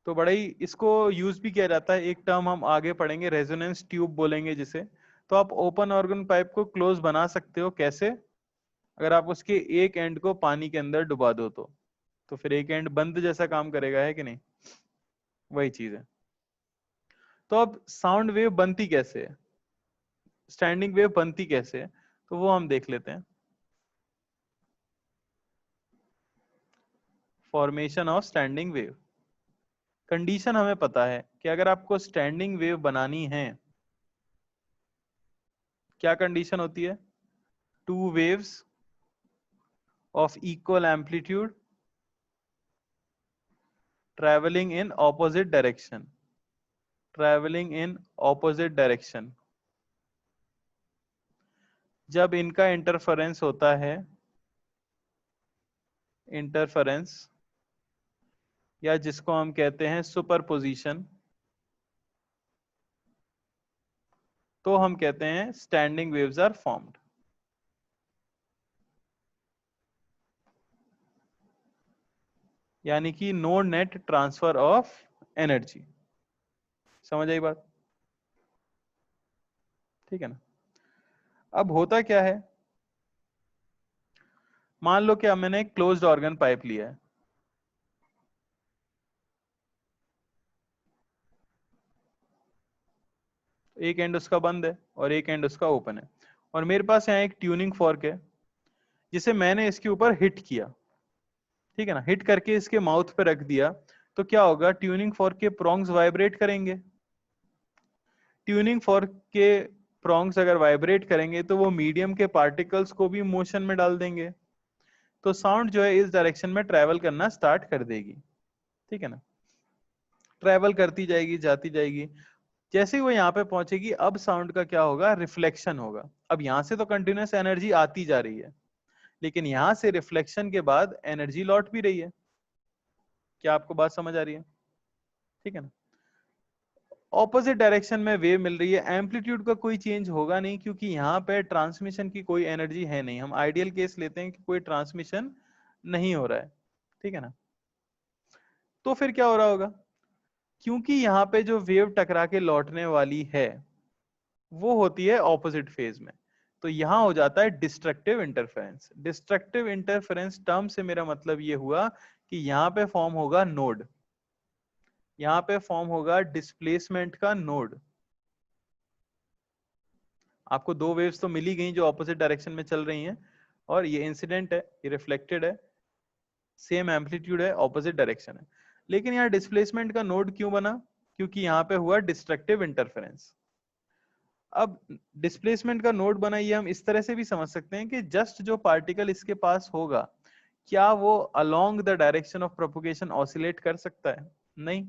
तो बड़ा ही इसको यूज भी किया जाता है, एक टर्म हम आगे पढ़ेंगे, रेजोनेंस ट्यूब बोलेंगे जिसे। तो आप ओपन ऑर्गन पाइप को क्लोज बना सकते हो कैसे? अगर आप उसके एक एंड को पानी के अंदर डुबा दो तो फिर एक एंड बंद जैसा काम करेगा, है कि नहीं? वही चीज है। तो अब साउंड वेव बनती कैसे है, स्टैंडिंग वेव बनती कैसे है, तो वो हम देख लेते हैं। Formation of standing wave. Condition हमें पता है कि अगर आपको स्टैंडिंग वेव बनानी है, क्या कंडीशन होती है? Two waves of equal amplitude travelling in opposite direction, travelling in opposite direction. जब इनका इंटरफेरेंस होता है, इंटरफेरेंस, या जिसको हम कहते हैं सुपरपोजिशन, तो हम कहते हैं स्टैंडिंग वेव्स आर फॉर्म्ड। यानी कि no net transfer of energy. समझ आई बात? ठीक है ना। अब होता क्या है, मान लो कि मैंने एक क्लोज्ड ऑर्गन पाइप लिया है, एक एंड उसका बंद है और एक एंड उसका ओपन है, और मेरे पास यहाँ एक ट्यूनिंग फॉर्क है जिसे मैंने इसके ऊपर हिट किया, ठीक है ना, हिट करके इसके माउथ पे रख दिया। तो क्या होगा, ट्यूनिंग फॉर्क के प्रोंग्स वाइब्रेट करेंगे। ट्यूनिंग फॉर्क के प्रोंग्स अगर वाइब्रेट करेंगे तो वो मीडियम के पार्टिकल्स को भी मोशन में डाल देंगे, तो साउंड जो है इस डायरेक्शन में ट्रेवल करना स्टार्ट कर देगी, ठीक है ना। ट्रेवल करती जाएगी, जाती जाएगी, जैसे ही वो यहाँ पे पहुंचेगी, अब साउंड का क्या होगा, रिफ्लेक्शन होगा। अब यहाँ से तो कंटिन्यूस एनर्जी आती जा रही है, लेकिन यहां से रिफ्लेक्शन के बाद एनर्जी लौट भी रही है। क्या आपको बात समझ आ रही है? ठीक है ना। ऑपोजिट डायरेक्शन में वेव मिल रही है, एम्पलीट्यूड का कोई चेंज होगा नहीं, क्योंकि यहाँ पे ट्रांसमिशन की कोई एनर्जी है नहीं। हम आइडियल केस लेते हैं कि कोई ट्रांसमिशन नहीं हो रहा है, ठीक है ना। तो फिर क्या हो रहा होगा, क्योंकि यहाँ पे जो वेव टकरा के लौटने वाली है वो होती है ऑपोजिट फेज में, तो यहां हो जाता है destructive interference. Destructive interference term से मेरा मतलब ये हुआ कि यहाँ पे फॉर्म होगा नोड, यहाँ पे फॉर्म होगा डिस्प्लेसमेंट का नोड। आपको दो वेव्स तो मिली गई जो ऑपोजिट डायरेक्शन में चल रही हैं, और ये इंसिडेंट है, ये रिफ्लेक्टेड है, सेम एम्पलीट्यूड है, ऑपोजिट डायरेक्शन है। लेकिन यहाँ डिस्प्लेसमेंट का नोड क्यों बना? क्योंकि यहाँ पे हुआ डिस्ट्रक्टिव इंटरफेरेंस। अब डिस्प्लेसमेंट का नोड बना, ये हम इस तरह से भी समझ सकते हैं कि जस्ट जो पार्टिकल इसके पास होगा, क्या वो along the direction of propagation oscillate कर सकता है? नहीं।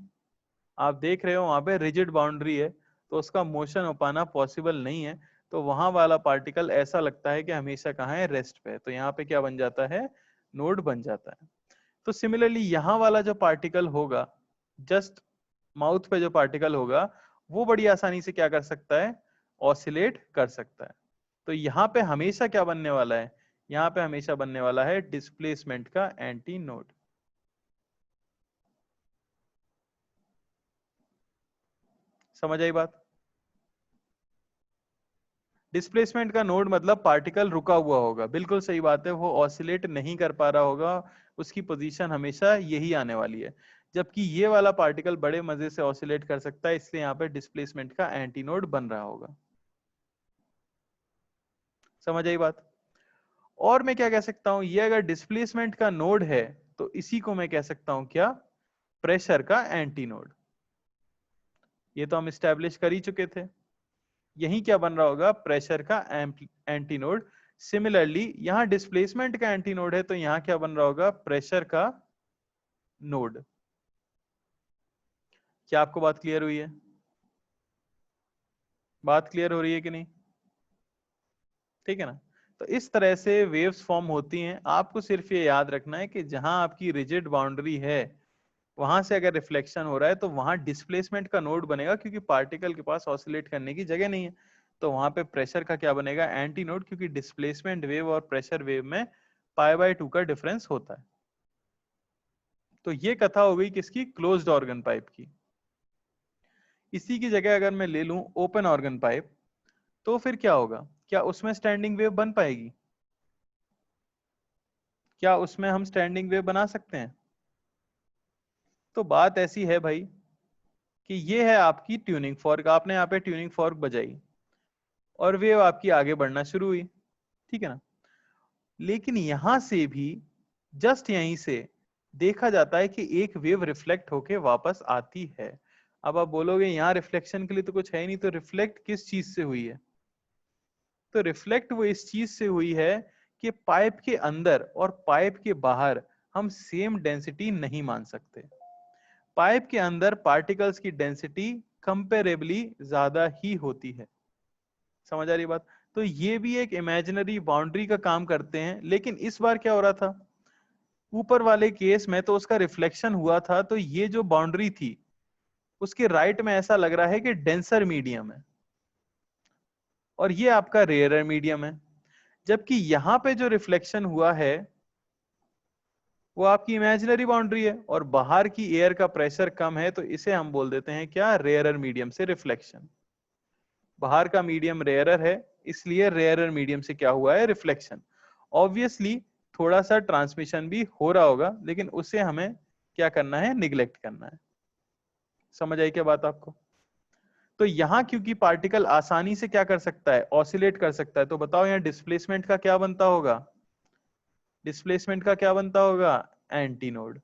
आप देख रहे हो वहां पे रिजिड बाउंड्री है, तो उसका मोशन हो पाना पॉसिबल नहीं है। तो वहां वाला पार्टिकल ऐसा लगता है कि हमेशा कहाँ है, रेस्ट पे है, तो यहाँ पे क्या बन जाता है, नोड बन जाता है। तो सिमिलरली यहाँ वाला जो पार्टिकल होगा, जस्ट माउथ पे जो पार्टिकल होगा, वो बड़ी आसानी से क्या कर सकता है, ऑसिलेट कर सकता है। तो यहाँ पे हमेशा क्या बनने वाला है, यहाँ पे हमेशा बनने वाला है डिस्प्लेसमेंट का एंटी नोड। समझ आई बात? डिस्प्लेसमेंट का नोड मतलब पार्टिकल रुका हुआ होगा, बिल्कुल सही बात है, वो ऑसिलेट नहीं कर पा रहा होगा, उसकी पोजीशन हमेशा यही आने वाली है। जबकि ये वाला पार्टिकल बड़े मजे से ऑसिलेट कर सकता है, इसलिए यहाँ पे डिस्प्लेसमेंट का एंटी नोड बन रहा होगा। समझ आई बात? और मैं क्या कह सकता हूं, ये अगर डिस्प्लेसमेंट का नोड है तो इसी को मैं कह सकता हूं क्या, प्रेशर का एंटी नोड। ये तो हम स्टैब्लिश कर ही चुके थे। यही क्या बन रहा होगा, प्रेशर का एंटी नोड। सिमिलरली यहां डिस्प्लेसमेंट का एंटी नोड है, तो यहां क्या बन रहा होगा, प्रेशर का नोड। क्या आपको बात क्लियर हुई है? बात क्लियर हो रही है कि नहीं? ठीक है ना। तो इस तरह से वेव्स फॉर्म होती हैं। आपको सिर्फ ये याद रखना है कि जहां आपकी रिजिड बाउंड्री है वहां से अगर रिफ्लेक्शन हो रहा है तो वहां डिस्प्लेसमेंट का नोड बनेगा, क्योंकि पार्टिकल के पास ऑसिलेट करने की जगह नहीं है। तो वहां पे प्रेशर का क्या बनेगा? एंटी नोड, क्योंकि डिस्प्लेसमेंट वेव और प्रेशर वेव में π/2 का डिफरेंस होता है। तो ये कथा हो गई किसकी? क्लोज्ड ऑर्गन पाइप की। इसी की जगह अगर मैं ले लूं ओपन ऑर्गन पाइप, तो फिर क्या होगा? क्या उसमें स्टैंडिंग वेव बन पाएगी? क्या उसमें हम स्टैंडिंग वेव बना सकते हैं? तो बात ऐसी है भाई कि ये है आपकी ट्यूनिंग फॉर्क। आपने यहाँ पे ट्यूनिंग फॉर्क बजाई और वेव आपकी आगे बढ़ना शुरू हुई, ठीक है ना। लेकिन यहां से भी जस्ट यहीं से देखा जाता है कि एक वेव रिफ्लेक्ट होके वापस आती है। अब आप बोलोगे यहाँ रिफ्लेक्शन के लिए तो कुछ है ही नहीं, तो रिफ्लेक्ट किस चीज से हुई है? तो रिफ्लेक्ट वो इस चीज से हुई है कि पाइप के अंदर और पाइप के बाहर हम सेम डेंसिटी नहीं मान सकते। पाइप के अंदर पार्टिकल्स की डेंसिटी कंपेरेबली ज्यादा ही होती है। समझ आ रही बात? तो ये भी एक इमेजिनरी बाउंड्री का काम करते हैं। लेकिन इस बार क्या हो रहा था? ऊपर वाले केस में तो उसका रिफ्लेक्शन हुआ था, तो ये जो बाउंड्री थी उसके राइट में ऐसा लग रहा है कि डेंसर मीडियम है और ये आपका रेयरर मीडियम है। जबकि यहां पे जो रिफ्लेक्शन हुआ है वो आपकी इमेजिनरी बाउंड्री है और बाहर की एयर का प्रेशर कम है, तो इसे हम बोल देते हैं क्या? रेयरर मीडियम से रिफ्लेक्शन। बाहर का मीडियम रेयरर है, इसलिए रेयरर मीडियम से क्या हुआ है? रिफ्लेक्शन। ऑब्वियसली थोड़ा सा ट्रांसमिशन भी हो रहा होगा, लेकिन उसे हमें क्या करना है? निग्लेक्ट करना है। समझ आई क्या बात आपको? तो यहां क्योंकि पार्टिकल आसानी से क्या कर सकता है? ऑसिलेट कर सकता है, तो बताओ यहाँ डिस्प्लेसमेंट का क्या बनता होगा? डिस्प्लेसमेंट का क्या बनता होगा? Anti node.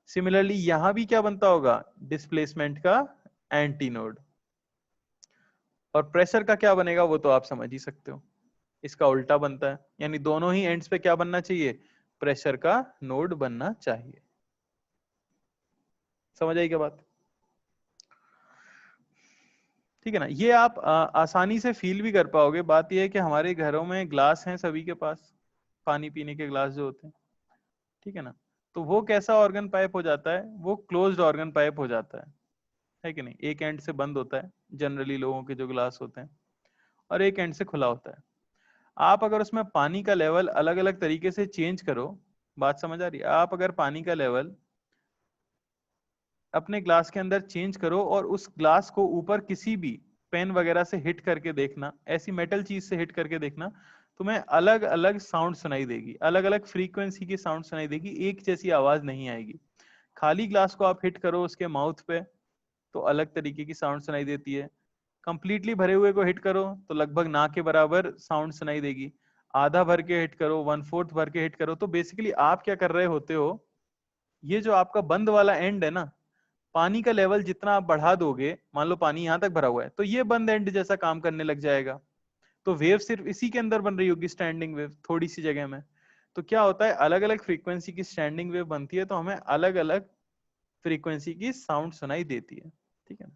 सिमिलरली यहां भी क्या बनता होगा? डिस्प्लेसमेंट का एंटी नोड। और प्रेशर का क्या बनेगा वो तो आप समझ ही सकते हो, इसका उल्टा बनता है। यानी दोनों ही एंड्स पे क्या बनना चाहिए? प्रेशर का नोड बनना चाहिए। समझ आई क्या बात? ठीक है ना। ये आप आसानी से फील भी कर पाओगे। बात यह है कि हमारे घरों में ग्लास हैं सभी के पास, पानी पीने के ग्लास जो होते हैं, ठीक है ना। तो वो कैसा ऑर्गन पाइप हो जाता है? वो क्लोज्ड ऑर्गन पाइप हो जाता है कि नहीं? एक एंड से बंद होता है जनरली लोगों के जो ग्लास होते हैं, और एक एंड से खुला होता है। आप अगर उसमें पानी का लेवल अलग अलग तरीके से चेंज करो, बात समझ आ रही है? आप अगर पानी का लेवल अपने ग्लास के अंदर चेंज करो और उस ग्लास को ऊपर किसी भी पेन वगैरह से हिट करके देखना, ऐसी मेटल चीज से हिट करके देखना, तुम्हें अलग अलग साउंड सुनाई देगी, अलग अलग फ्रीक्वेंसी की साउंड सुनाई देगी, एक जैसी आवाज नहीं आएगी। खाली ग्लास को आप हिट करो उसके माउथ पे तो अलग तरीके की साउंड सुनाई देती है। कंप्लीटली भरे हुए को हिट करो तो लगभग ना के बराबर साउंड सुनाई देगी। आधा भर के हिट करो, 1/4 भर के हिट करो, तो बेसिकली आप क्या कर रहे होते हो? ये जो आपका बंद वाला एंड है ना, पानी का लेवल जितना आप बढ़ा दोगे, मान लो पानी यहां तक भरा हुआ है, तो ये बंद एंड जैसा काम करने लग जाएगा। तो वेव सिर्फ इसी के अंदर बन रही होगी, स्टैंडिंग वेव थोड़ी सी जगह में। तो क्या होता है? अलग अलग फ्रीक्वेंसी की स्टैंडिंग वेव बनती है, तो हमें अलग अलग फ्रीक्वेंसी की साउंड सुनाई देती है, ठीक है ना।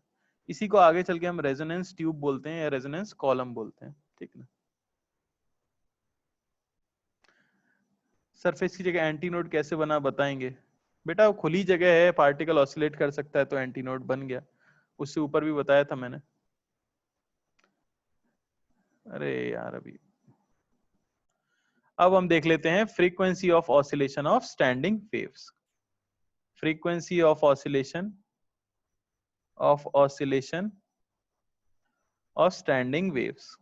इसी को आगे चल के हम रेजोनेंस ट्यूब बोलते हैं या रेजोनेंस कॉलम बोलते हैं, ठीक है ना। सरफेस की जगह एंटी नोड कैसे बना बताएंगे? बेटा वो खुली जगह है, पार्टिकल ऑसिलेट कर सकता है, तो एंटी नोड बन गया। उससे ऊपर भी बताया था मैंने। अरे यार अभी अब हम देख लेते हैं frequency of oscillation of standing waves. Frequency of oscillation of standing waves.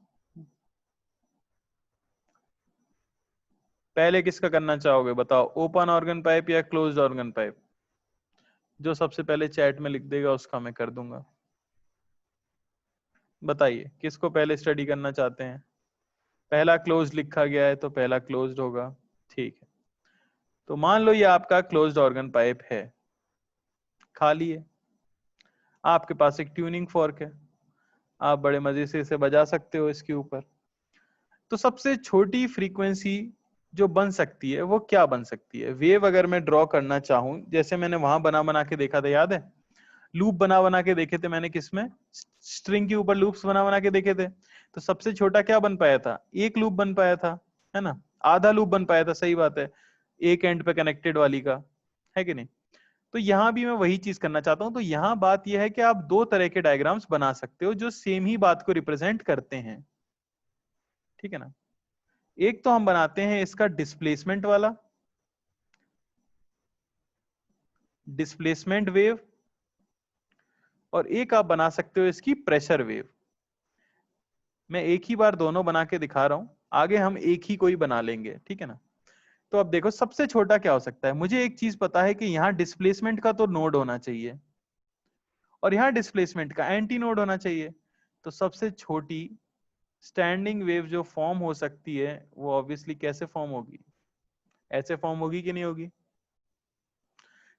पहले किसका करना चाहोगे बताओ? ओपन ऑर्गन पाइप या क्लोज्ड ऑर्गन पाइप? जो सबसे पहले चैट में लिख देगा उसका मैं कर दूंगा। बताइए किसको पहले स्टडी करना चाहते हैं? पहला क्लोज्ड लिखा गया है तो पहला क्लोज्ड होगा, ठीक है। तो मान लो ये आपका क्लोज्ड ऑर्गन पाइप है, खाली है, आपके पास एक ट्यूनिंग फॉर्क है, आप बड़े मजे से इसे बजा सकते हो इसके ऊपर। तो सबसे छोटी फ्रीक्वेंसी जो बन सकती है वो क्या बन सकती है? वेव अगर मैं ड्रॉ करना चाहूं, जैसे मैंने वहां बना बना के देखा था, याद है? लूप बना बना के देखे थे मैंने, किसमें, स्ट्रिंग के ऊपर लूप्स बना बना के देखे थे। तो सबसे छोटा क्या बन पाया था, एक लूप बन पाया था, है ना, आधा लूप बन पाया था, सही बात है, एक एंड पे कनेक्टेड वाली का, है कि नहीं। तो यहां भी मैं वही चीज करना चाहता हूं। तो यहां बात यह है कि आप दो तरह के डायग्राम्स बना सकते हो जो सेम ही बात को रिप्रेजेंट करते हैं, ठीक है ना। एक तो हम बनाते हैं इसका डिस्प्लेसमेंट वाला, डिस्प्लेसमेंट वेव, और एक आप बना सकते हो इसकी प्रेशर वेव। मैं एक ही बार दोनों बना के दिखा रहा हूं, आगे हम एक ही कोई बना लेंगे, ठीक है ना। तो अब देखो सबसे छोटा क्या हो सकता है, मुझे एक चीज पता है कि यहाँ डिस्प्लेसमेंट का तो नोड होना चाहिए और यहाँ डिस्प्लेसमेंट का एंटी नोड होना चाहिए। तो सबसे छोटी स्टैंडिंग वेव जो फॉर्म हो सकती है वो ऑब्वियसली कैसे फॉर्म होगी, ऐसे फॉर्म होगी कि नहीं होगी।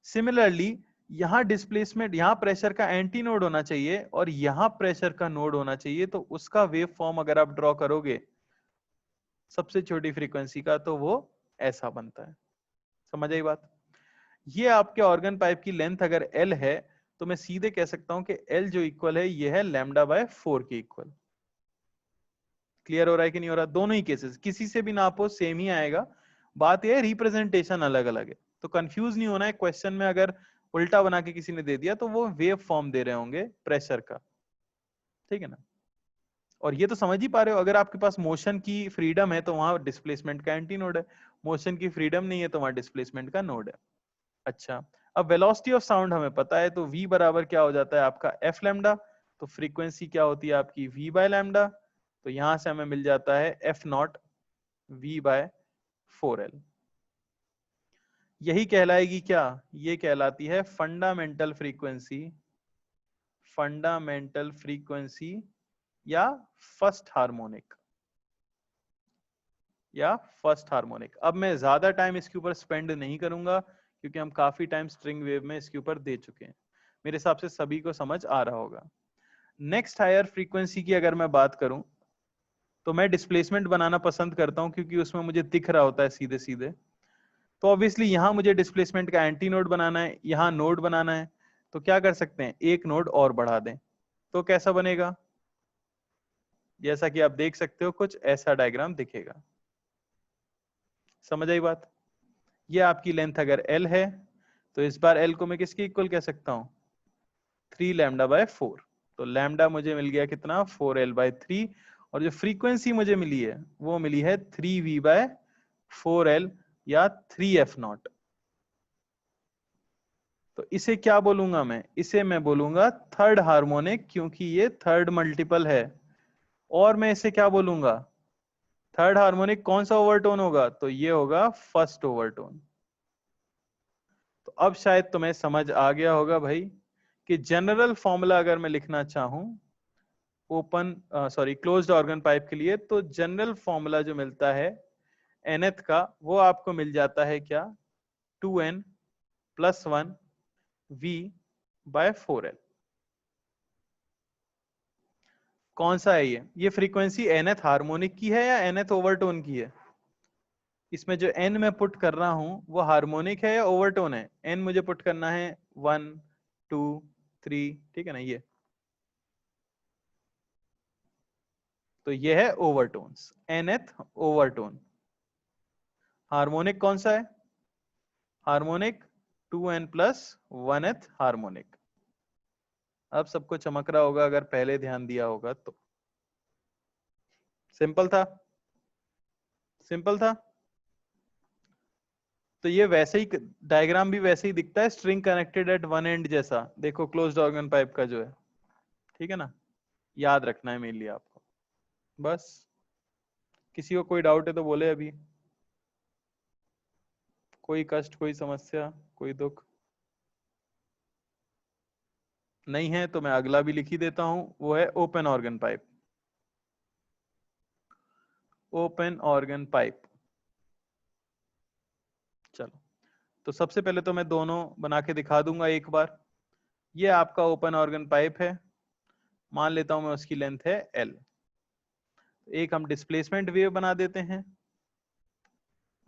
सिमिलरली यहां डिस्प्लेसमेंट, यहां प्रेशर का एंटी नोड होना चाहिए और यहां प्रेशर का नोड होना चाहिए, तो उसका वेव फॉर्म अगर आप ड्रॉ करोगे सबसे छोटी फ्रीक्वेंसी का तो वो ऐसा बनता है। समझ आई बात। ये आपके ऑर्गन पाइप की लेंथ अगर L है तो मैं सीधे कह सकता हूं कि L जो इक्वल है ये है λ/4 के इक्वल। क्लियर हो रहा है कि नहीं हो रहा, दोनों ही केसेस किसी से भी नापो सेम ही आएगा। बात यह है रिप्रेजेंटेशन अलग अलग है, तो कंफ्यूज नहीं होना है। क्वेश्चन में अगर उल्टा बना के किसी ने दे दिया तो वो वेव फॉर्म दे रहे होंगे प्रेशर का, ठीक है ना। और ये तो समझ ही पा रहे हो, अगर आपके पास मोशन की फ्रीडम है तो वहां डिस्प्लेसमेंट का एंटी नोड है, मोशन की फ्रीडम नहीं है तो वहां डिस्प्लेसमेंट का नोड है। अच्छा, अब वेलोसिटी ऑफ साउंड हमें पता है, तो v बराबर क्या हो जाता है आपका f लैम्डा, तो फ्रीक्वेंसी क्या होती है आपकी v बाय लैम्डा, तो यहां से हमें मिल जाता है f not v bye 4l। यही कहलाएगी क्या, ये कहलाती है फंडामेंटल फ्रीक्वेंसी, फंडामेंटल फ्रीक्वेंसी या फर्स्ट हार्मोनिक, या फर्स्ट हार्मोनिक। अब मैं ज्यादा टाइम इसके ऊपर स्पेंड नहीं करूंगा क्योंकि हम काफी टाइम स्ट्रिंग वेव में इसके ऊपर दे चुके हैं, मेरे हिसाब से सभी को समझ आ रहा होगा। नेक्स्ट हायर फ्रीक्वेंसी की अगर मैं बात करूं तो मैं डिस्प्लेसमेंट बनाना पसंद करता हूं क्योंकि उसमें मुझे दिख रहा होता है सीधे सीधे। तो ऑब्वियसली यहां मुझे डिस्प्लेसमेंट का एंटी नोड बनाना है, यहां नोड बनाना है, तो क्या कर सकते हैं, एक नोड और बढ़ा दें। तो कैसा बनेगा, जैसा कि आप देख सकते हो कुछ ऐसा डायग्राम दिखेगा। समझ आई बात। ये आपकी लेंथ अगर L है तो इस बार L को मैं किसके इक्वल कह सकता हूं, 3 λ/4। तो लैम्डा मुझे मिल गया कितना, 4l/3, और जो फ्रीक्वेंसी मुझे मिली है वो मिली है 3v/4l या 3f नॉट। तो इसे क्या बोलूंगा मैं, इसे मैं बोलूंगा थर्ड हार्मोनिक क्योंकि ये थर्ड मल्टीपल है। और मैं इसे क्या बोलूंगा, थर्ड हार्मोनिक कौन सा ओवरटोन होगा, तो ये होगा फर्स्ट ओवरटोन। तो अब शायद तुम्हें समझ आ गया होगा भाई कि जनरल फॉर्मूला अगर मैं लिखना चाहूं open sorry closed organ pipe के लिए, तो जनरल फॉर्मूला जो मिलता है nth का वो आपको मिल जाता है क्या, 2n + 1 v/4l। कौन सा है ये फ्रीक्वेंसी nth हार्मोनिक की है या nth ओवरटोन की है। इसमें जो n मैं पुट कर रहा हूं वो हार्मोनिक है या ओवरटोन है, n मुझे पुट करना है 1 2 3, ठीक है ना। ये तो ये है ओवरटोन्स, nth ओवरटोन। हार्मोनिक कौन सा है, हार्मोनिक 2n + 1th हार्मोनिक। अब सबको चमक रहा होगा अगर पहले ध्यान दिया होगा तो। सिंपल था, सिंपल था। तो ये वैसे ही डायग्राम भी वैसे ही दिखता है, string connected eight one and जैसा, देखो क्लोज्ड ऑर्गन पाइप का जो है, ठीक है ना। याद रखना है मेनली आपको बस। किसी को कोई डाउट है तो बोले अभी, कोई कष्ट, कोई समस्या, कोई दुख नहीं है तो मैं अगला भी लिख ही देता हूं, वो है open organ pipe. Open organ pipe, चलो तो सबसे पहले तो मैं दोनों बना के दिखा दूंगा एक बार। ये आपका ओपन ऑर्गन पाइप है, मान लेता हूं मैं उसकी लेंथ है L। एक हम डिस्प्लेसमेंट वेव बना देते हैं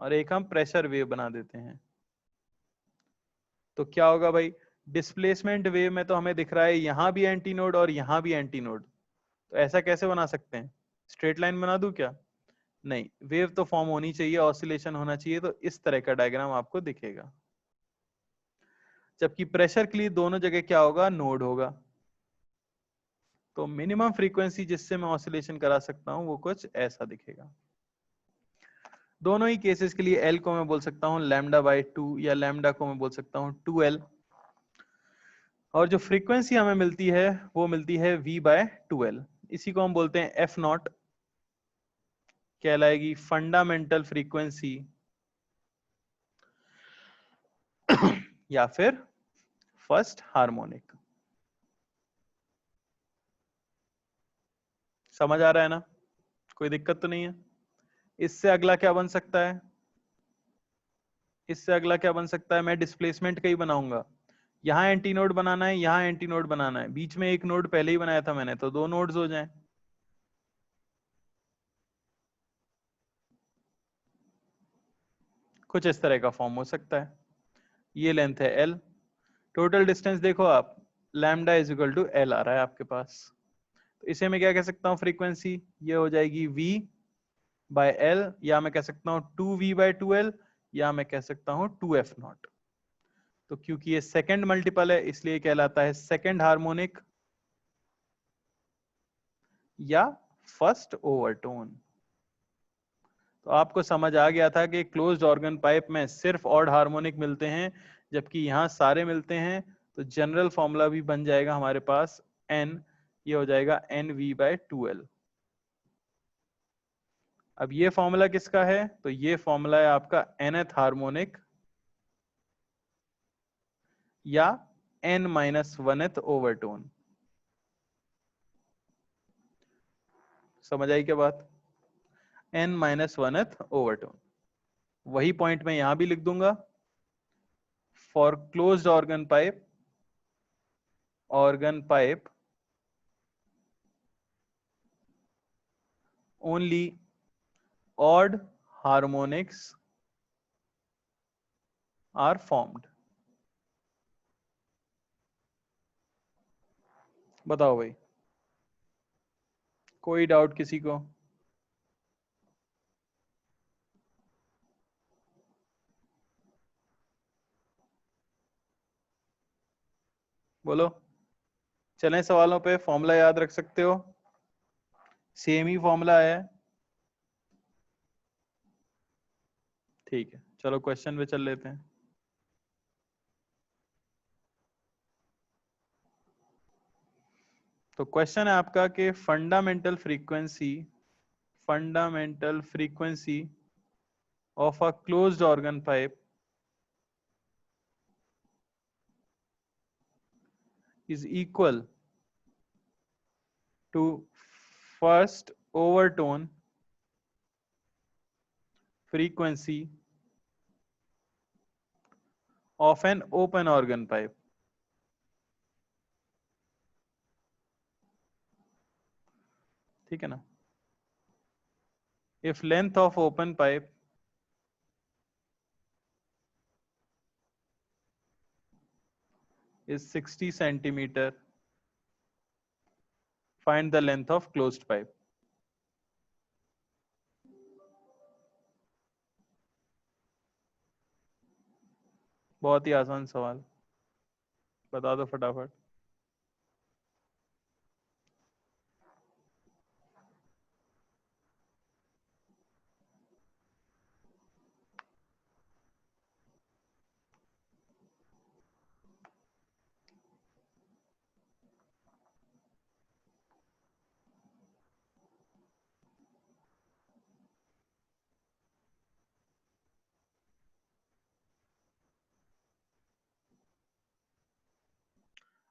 और एक हम प्रेशर वेव बना देते हैं। तो क्या होगा भाई, डिस्प्लेसमेंट वेव में तो हमें दिख रहा है यहाँ भी एंटी नोड और यहाँ भी एंटी नोड, तो ऐसा कैसे बना सकते हैं? स्ट्रेट लाइन बना दूं क्या? नहीं, वेव तो फॉर्म होनी चाहिए, ऑसिलेशन होना चाहिए, तो इस तरह का डायग्राम आपको दिखेगा। जबकि प्रेशर के लिए दोनों जगह क्या होगा? नोड होगा। तो मिनिमम फ्रीक्वेंसी जिससे मैं ऑसिलेशन करा सकता हूं वो कुछ ऐसा दिखेगा। दोनों ही केसेस के लिए एल को मैं बोल सकता हूं लैम्डा बाय 2 या लैम्डा को मैं बोल सकता हूं 2L। और जो फ्रीक्वेंसी हमें मिलती है वो मिलती है V बाय 2L। इसी को हम बोलते हैं एफ नॉट, कहलाएगी फंडामेंटल फ्रीक्वेंसी या फिर फर्स्ट हार्मोनिक। समझ आ रहा है ना? कोई दिक्कत तो नहीं है? इससे अगला क्या बन सकता है? इससे अगला क्या बन सकता है? मैं डिस्प्लेसमेंट का ही बनाऊंगा। यहाँ एंटी नोड बनाना है, यहाँ एंटी नोड बनाना है, बीच में एक नोड पहले ही बनाया था मैंने, तो दो नोड्स हो जाएं। कुछ इस तरह का फॉर्म हो सकता है। ये लेंथ है L। टोटल डिस्टेंस देखो आप, lambda is equal to L आ रहा है आपके पास। तो इसे मैं क्या कह सकता हूँ? फ्रीक्वेंसी ये हो जाएगी V बाय L, या मैं कह सकता हूँ 2V बाय 2L, या मैं कह सकता हूँ 2F नॉट। तो क्योंकि ये सेकंड मल्टीपल है इसलिए कहलाता है सेकंड हार्मोनिक या फर्स्ट ओवरटोन। तो आपको समझ आ गया था कि क्लोज्ड ऑर्गन पाइप में सिर्फ ऑड हार्मोनिक मिलते हैं, जबकि यहाँ सारे मिलते हैं। तो जनरल फॉर्मूला भी बन जाएगा हमारे पास n, ये हो जाएगा NV बाय 2L। अब ये फॉर्मूला किसका है? तो ये फॉर्मूला है आपका nth हार्मोनिक या n-1th ओवरटोन। समझ आई क्या बात? n-1th overtone. वही पॉइंट मैं यहां भी लिख दूंगा, for closed organ pipe only odd harmonics are formed। बताओ भाई, कोई डाउट किसी को? बोलो। चलें सवालों पे। फॉर्मूला याद रख सकते हो, सेम ही फॉर्मूला है। ठीक है, चलो क्वेश्चन पे चल लेते हैं। तो क्वेश्चन है आपका कि fundamental frequency of a closed organ pipe is equal to first overtone frequency of an open organ pipe। ठीक है ना? if length of open pipe is 60 centimeter, find the length of closed pipe। बहुत ही आसान सवाल, बता दो फटाफट।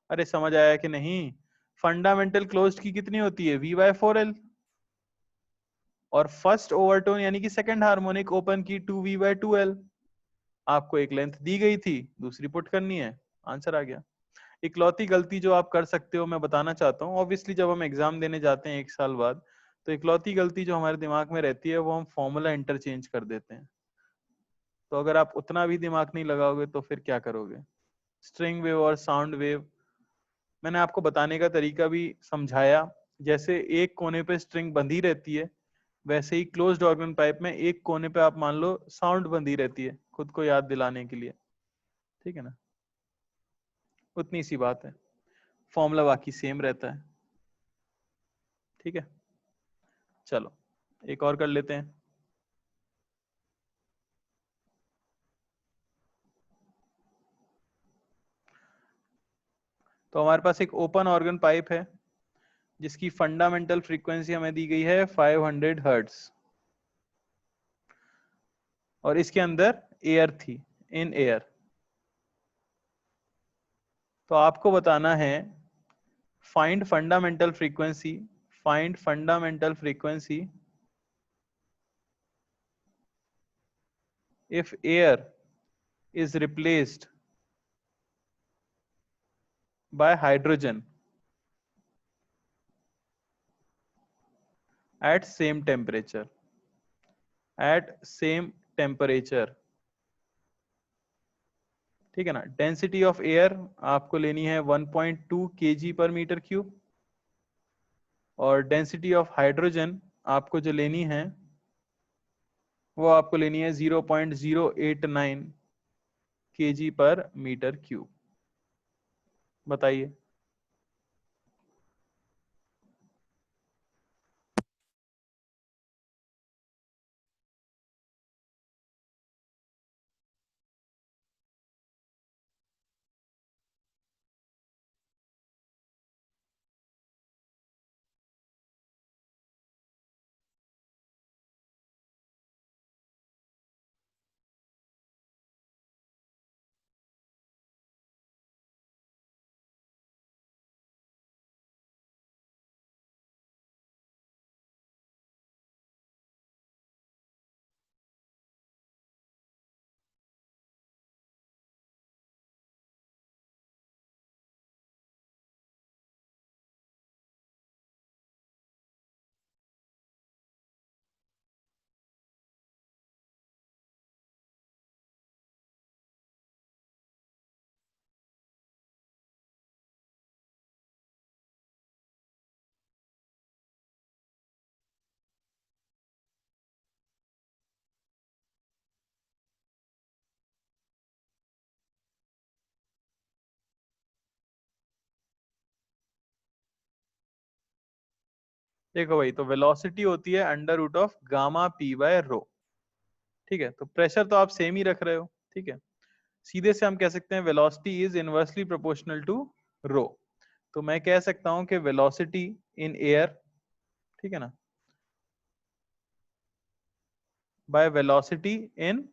अरे समझ आया कि नहीं? फंडामेंटल क्लोज्ड की कितनी होती है? V/4L। और फर्स्ट ओवरटोन यानी कि सेकंड हार्मोनिक ओपन की 2V/2L। आपको एक लेंथ दी गई थी, दूसरी पुट करनी है, आंसर आ गया। इकलौती गलती जो आप कर सकते हो, मैं बताना चाहता हूँ, ऑब्वियसली जब हम एग्जाम देने जाते हैं 1 साल बाद, तो इकलौती गलती जो हमारे दिमाग में रहती है वो हम फॉर्मूला इंटरचेंज कर देते हैं। तो अगर आप उतना भी दिमाग नहीं लगाओगे तो फिर क्या करोगे? स्ट्रिंग वेव और साउंड वेव। मैंने आपको बताने का तरीका भी समझाया, जैसे एक कोने पे स्ट्रिंग बंधी रहती है, वैसे ही क्लोज्ड ऑर्गन पाइप में एक कोने पे आप मान लो साउंड बंधी रहती है, खुद को याद दिलाने के लिए, ठीक है ना। उतनी सी बात है, फॉर्मूला बाकी सेम रहता है, ठीक है। चलो एक और कर लेते हैं। तो हमारे पास एक ओपन ऑर्गन पाइप है जिसकी फंडामेंटल फ्रीक्वेंसी हमें दी गई है 500 हर्ट्ज, और इसके अंदर एयर थी, इन एयर। तो आपको बताना है find fundamental frequency, find fundamental frequency if air is replaced by hydrogen at same temperature, at same temperature, ठीक है ना। डेंसिटी ऑफ एयर आपको लेनी है 1.2 kg पर मीटर क्यूब, और डेंसिटी ऑफ हाइड्रोजन आपको जो लेनी है वो आपको लेनी है 0.089 kg पर मीटर क्यूब। बताइए। देखो भाई, तो वेलोसिटी होती है under root of gamma P by rho, ठीक है। तो प्रेशर तो आप सेम ही रख रहे हो, ठीक है। सीधे से हम कह सकते हैं velocity is inversely proportional to rho. तो मैं कह सकता हूं कि वेलोसिटी इन एयर, ठीक है ना, बाय वेलोसिटी इन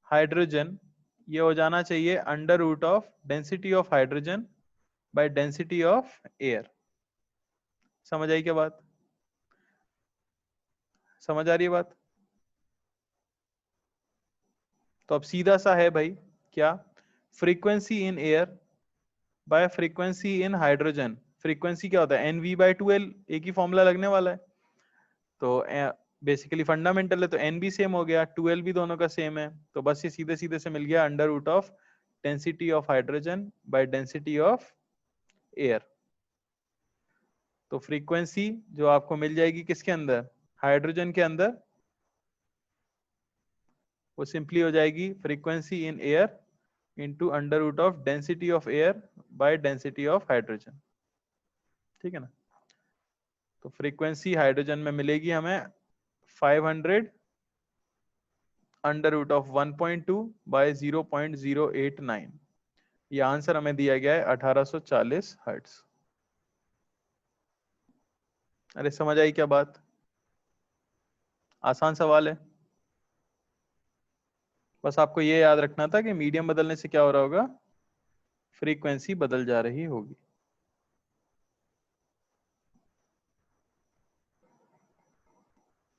हाइड्रोजन, ये हो जाना चाहिए under root of density of hydrogen by density of air. समझ आई क्या बात? समझ आ रही है बात? तो अब सीधा सा है भाई, क्या, frequency in air by frequency in hydrogen. Frequency क्या होता है, N V by two L, एक ही फॉर्मूला लगने वाला है। तो बेसिकली फंडामेंटल है तो एन भी सेम हो गया, 2l भी दोनों का सेम है, तो बस ये सीधे सीधे से मिल गया under root of density of hydrogen by density of air. तो फ्रीक्वेंसी जो आपको मिल जाएगी किसके अंदर, हाइड्रोजन के अंदर, वो सिंपली हो जाएगी frequency in air into under root of density of air by density of hydrogen, ठीक है ना। तो फ्रीक्वेंसी हाइड्रोजन में मिलेगी हमें 500 अंडर रूट ऑफ 1.2 बाय 0.089। ये आंसर हमें दिया गया है 1840 हर्ट्ज। अरे समझ आई क्या बात? आसान सवाल है। बस आपको ये याद रखना था कि मीडियम बदलने से क्या हो रहा होगा, फ्रीक्वेंसी बदल जा रही होगी।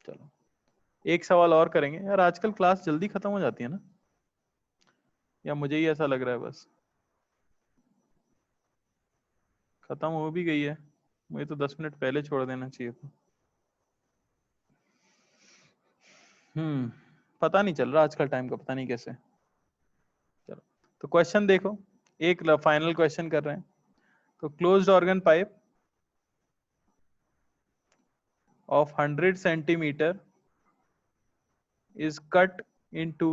चलो एक सवाल और करेंगे यार, आजकल क्लास जल्दी खत्म हो जाती है ना, या मुझे ही ऐसा लग रहा है बस? खत्म हो भी गई है, मुझे तो 10 मिनट पहले छोड़ देना चाहिए था। हम्म, पता नहीं चल रहा आजकल टाइम का, पता नहीं कैसे। चलो तो क्वेश्चन देखो, एक फाइनल क्वेश्चन कर रहे हैं। तो closed organ pipe of 100 centimeter is cut into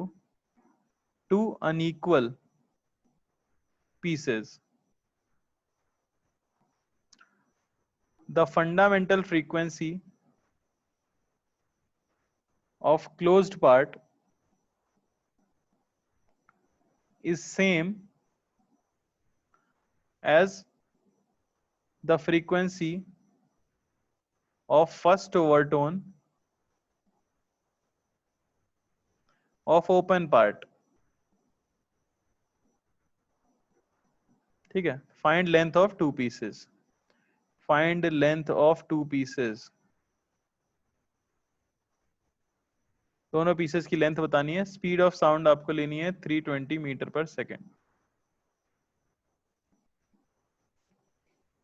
two unequal pieces. The fundamental frequency of closed part is same as the frequency of first overtone of open part. ठीक है, find length of two pieces. Find length of two pieces. दोनों पीसेस की लेंथ बतानी है। स्पीड ऑफ साउंड आपको लेनी है 320 मीटर पर सेकेंड।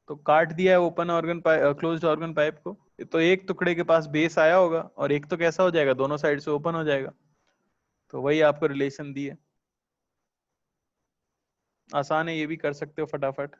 तो काट दिया है open organ pipe, closed organ pipe को। तो एक टुकड़े के पास बेस आया होगा और एक तो कैसा हो जाएगा, दोनों साइड से ओपन हो जाएगा। तो वही आपको रिलेशन दी है। आसान है, ये भी कर सकते हो फटाफट।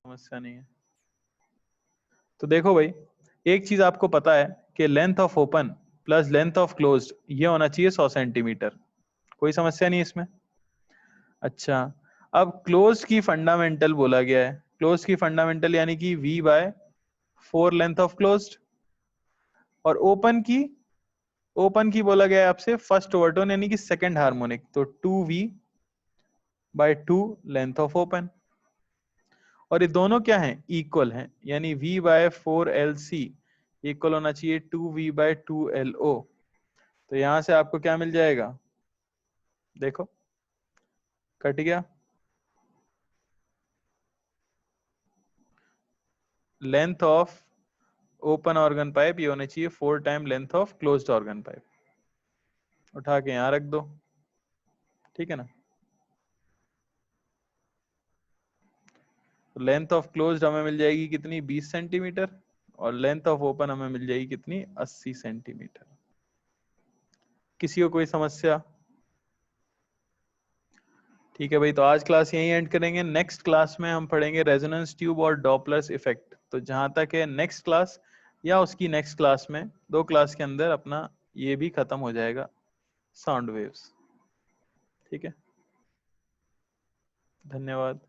समस्या नहीं है। तो देखो भाई, एक चीज आपको पता है कि length of open plus length of closed ये होना चाहिए 100 सेंटीमीटर। कोई समस्या नहीं इसमें। अच्छा, अब क्लोज की फंडामेंटल बोला गया है। क्लोज की फंडामेंटल यानी कि v by 4 length of closed. और ओपन की बोला गया है आपसे फर्स्ट ओवरटोन यानी कि सेकंड हार्मोनिक, तो 2v bye 2 length of open. और ये दोनों क्या हैं, इक्वल हैं, यानी v बाय 4lc इक्वल होना चाहिए 2v बाय 2lo। तो यहां से आपको क्या मिल जाएगा, देखो कट गया। Length of open organ pipe ये होना चाहिए 4 time length of closed organ pipe. उठा के यहां रख दो, ठीक है ना। तो लेंथ ऑफ क्लोज्ड हमें मिल जाएगी कितनी, 20 सेंटीमीटर। और लेंथ ऑफ ओपन हमें मिल जाएगी कितनी, 80 सेंटीमीटर। किसी को कोई समस्या? ठीक है भाई, तो आज क्लास यहीं एंड करेंगे। नेक्स्ट क्लास में हम पढ़ेंगे रेजोनेंस ट्यूब और डॉपलर इफेक्ट। तो जहां तक है नेक्स्ट क्लास या उसकी नेक्स्ट क्लास में, 2 क्लास के अंदर अपना ये भी खत्म हो जाएगा, साउंड वेव्स। ठीक है, धन्यवाद।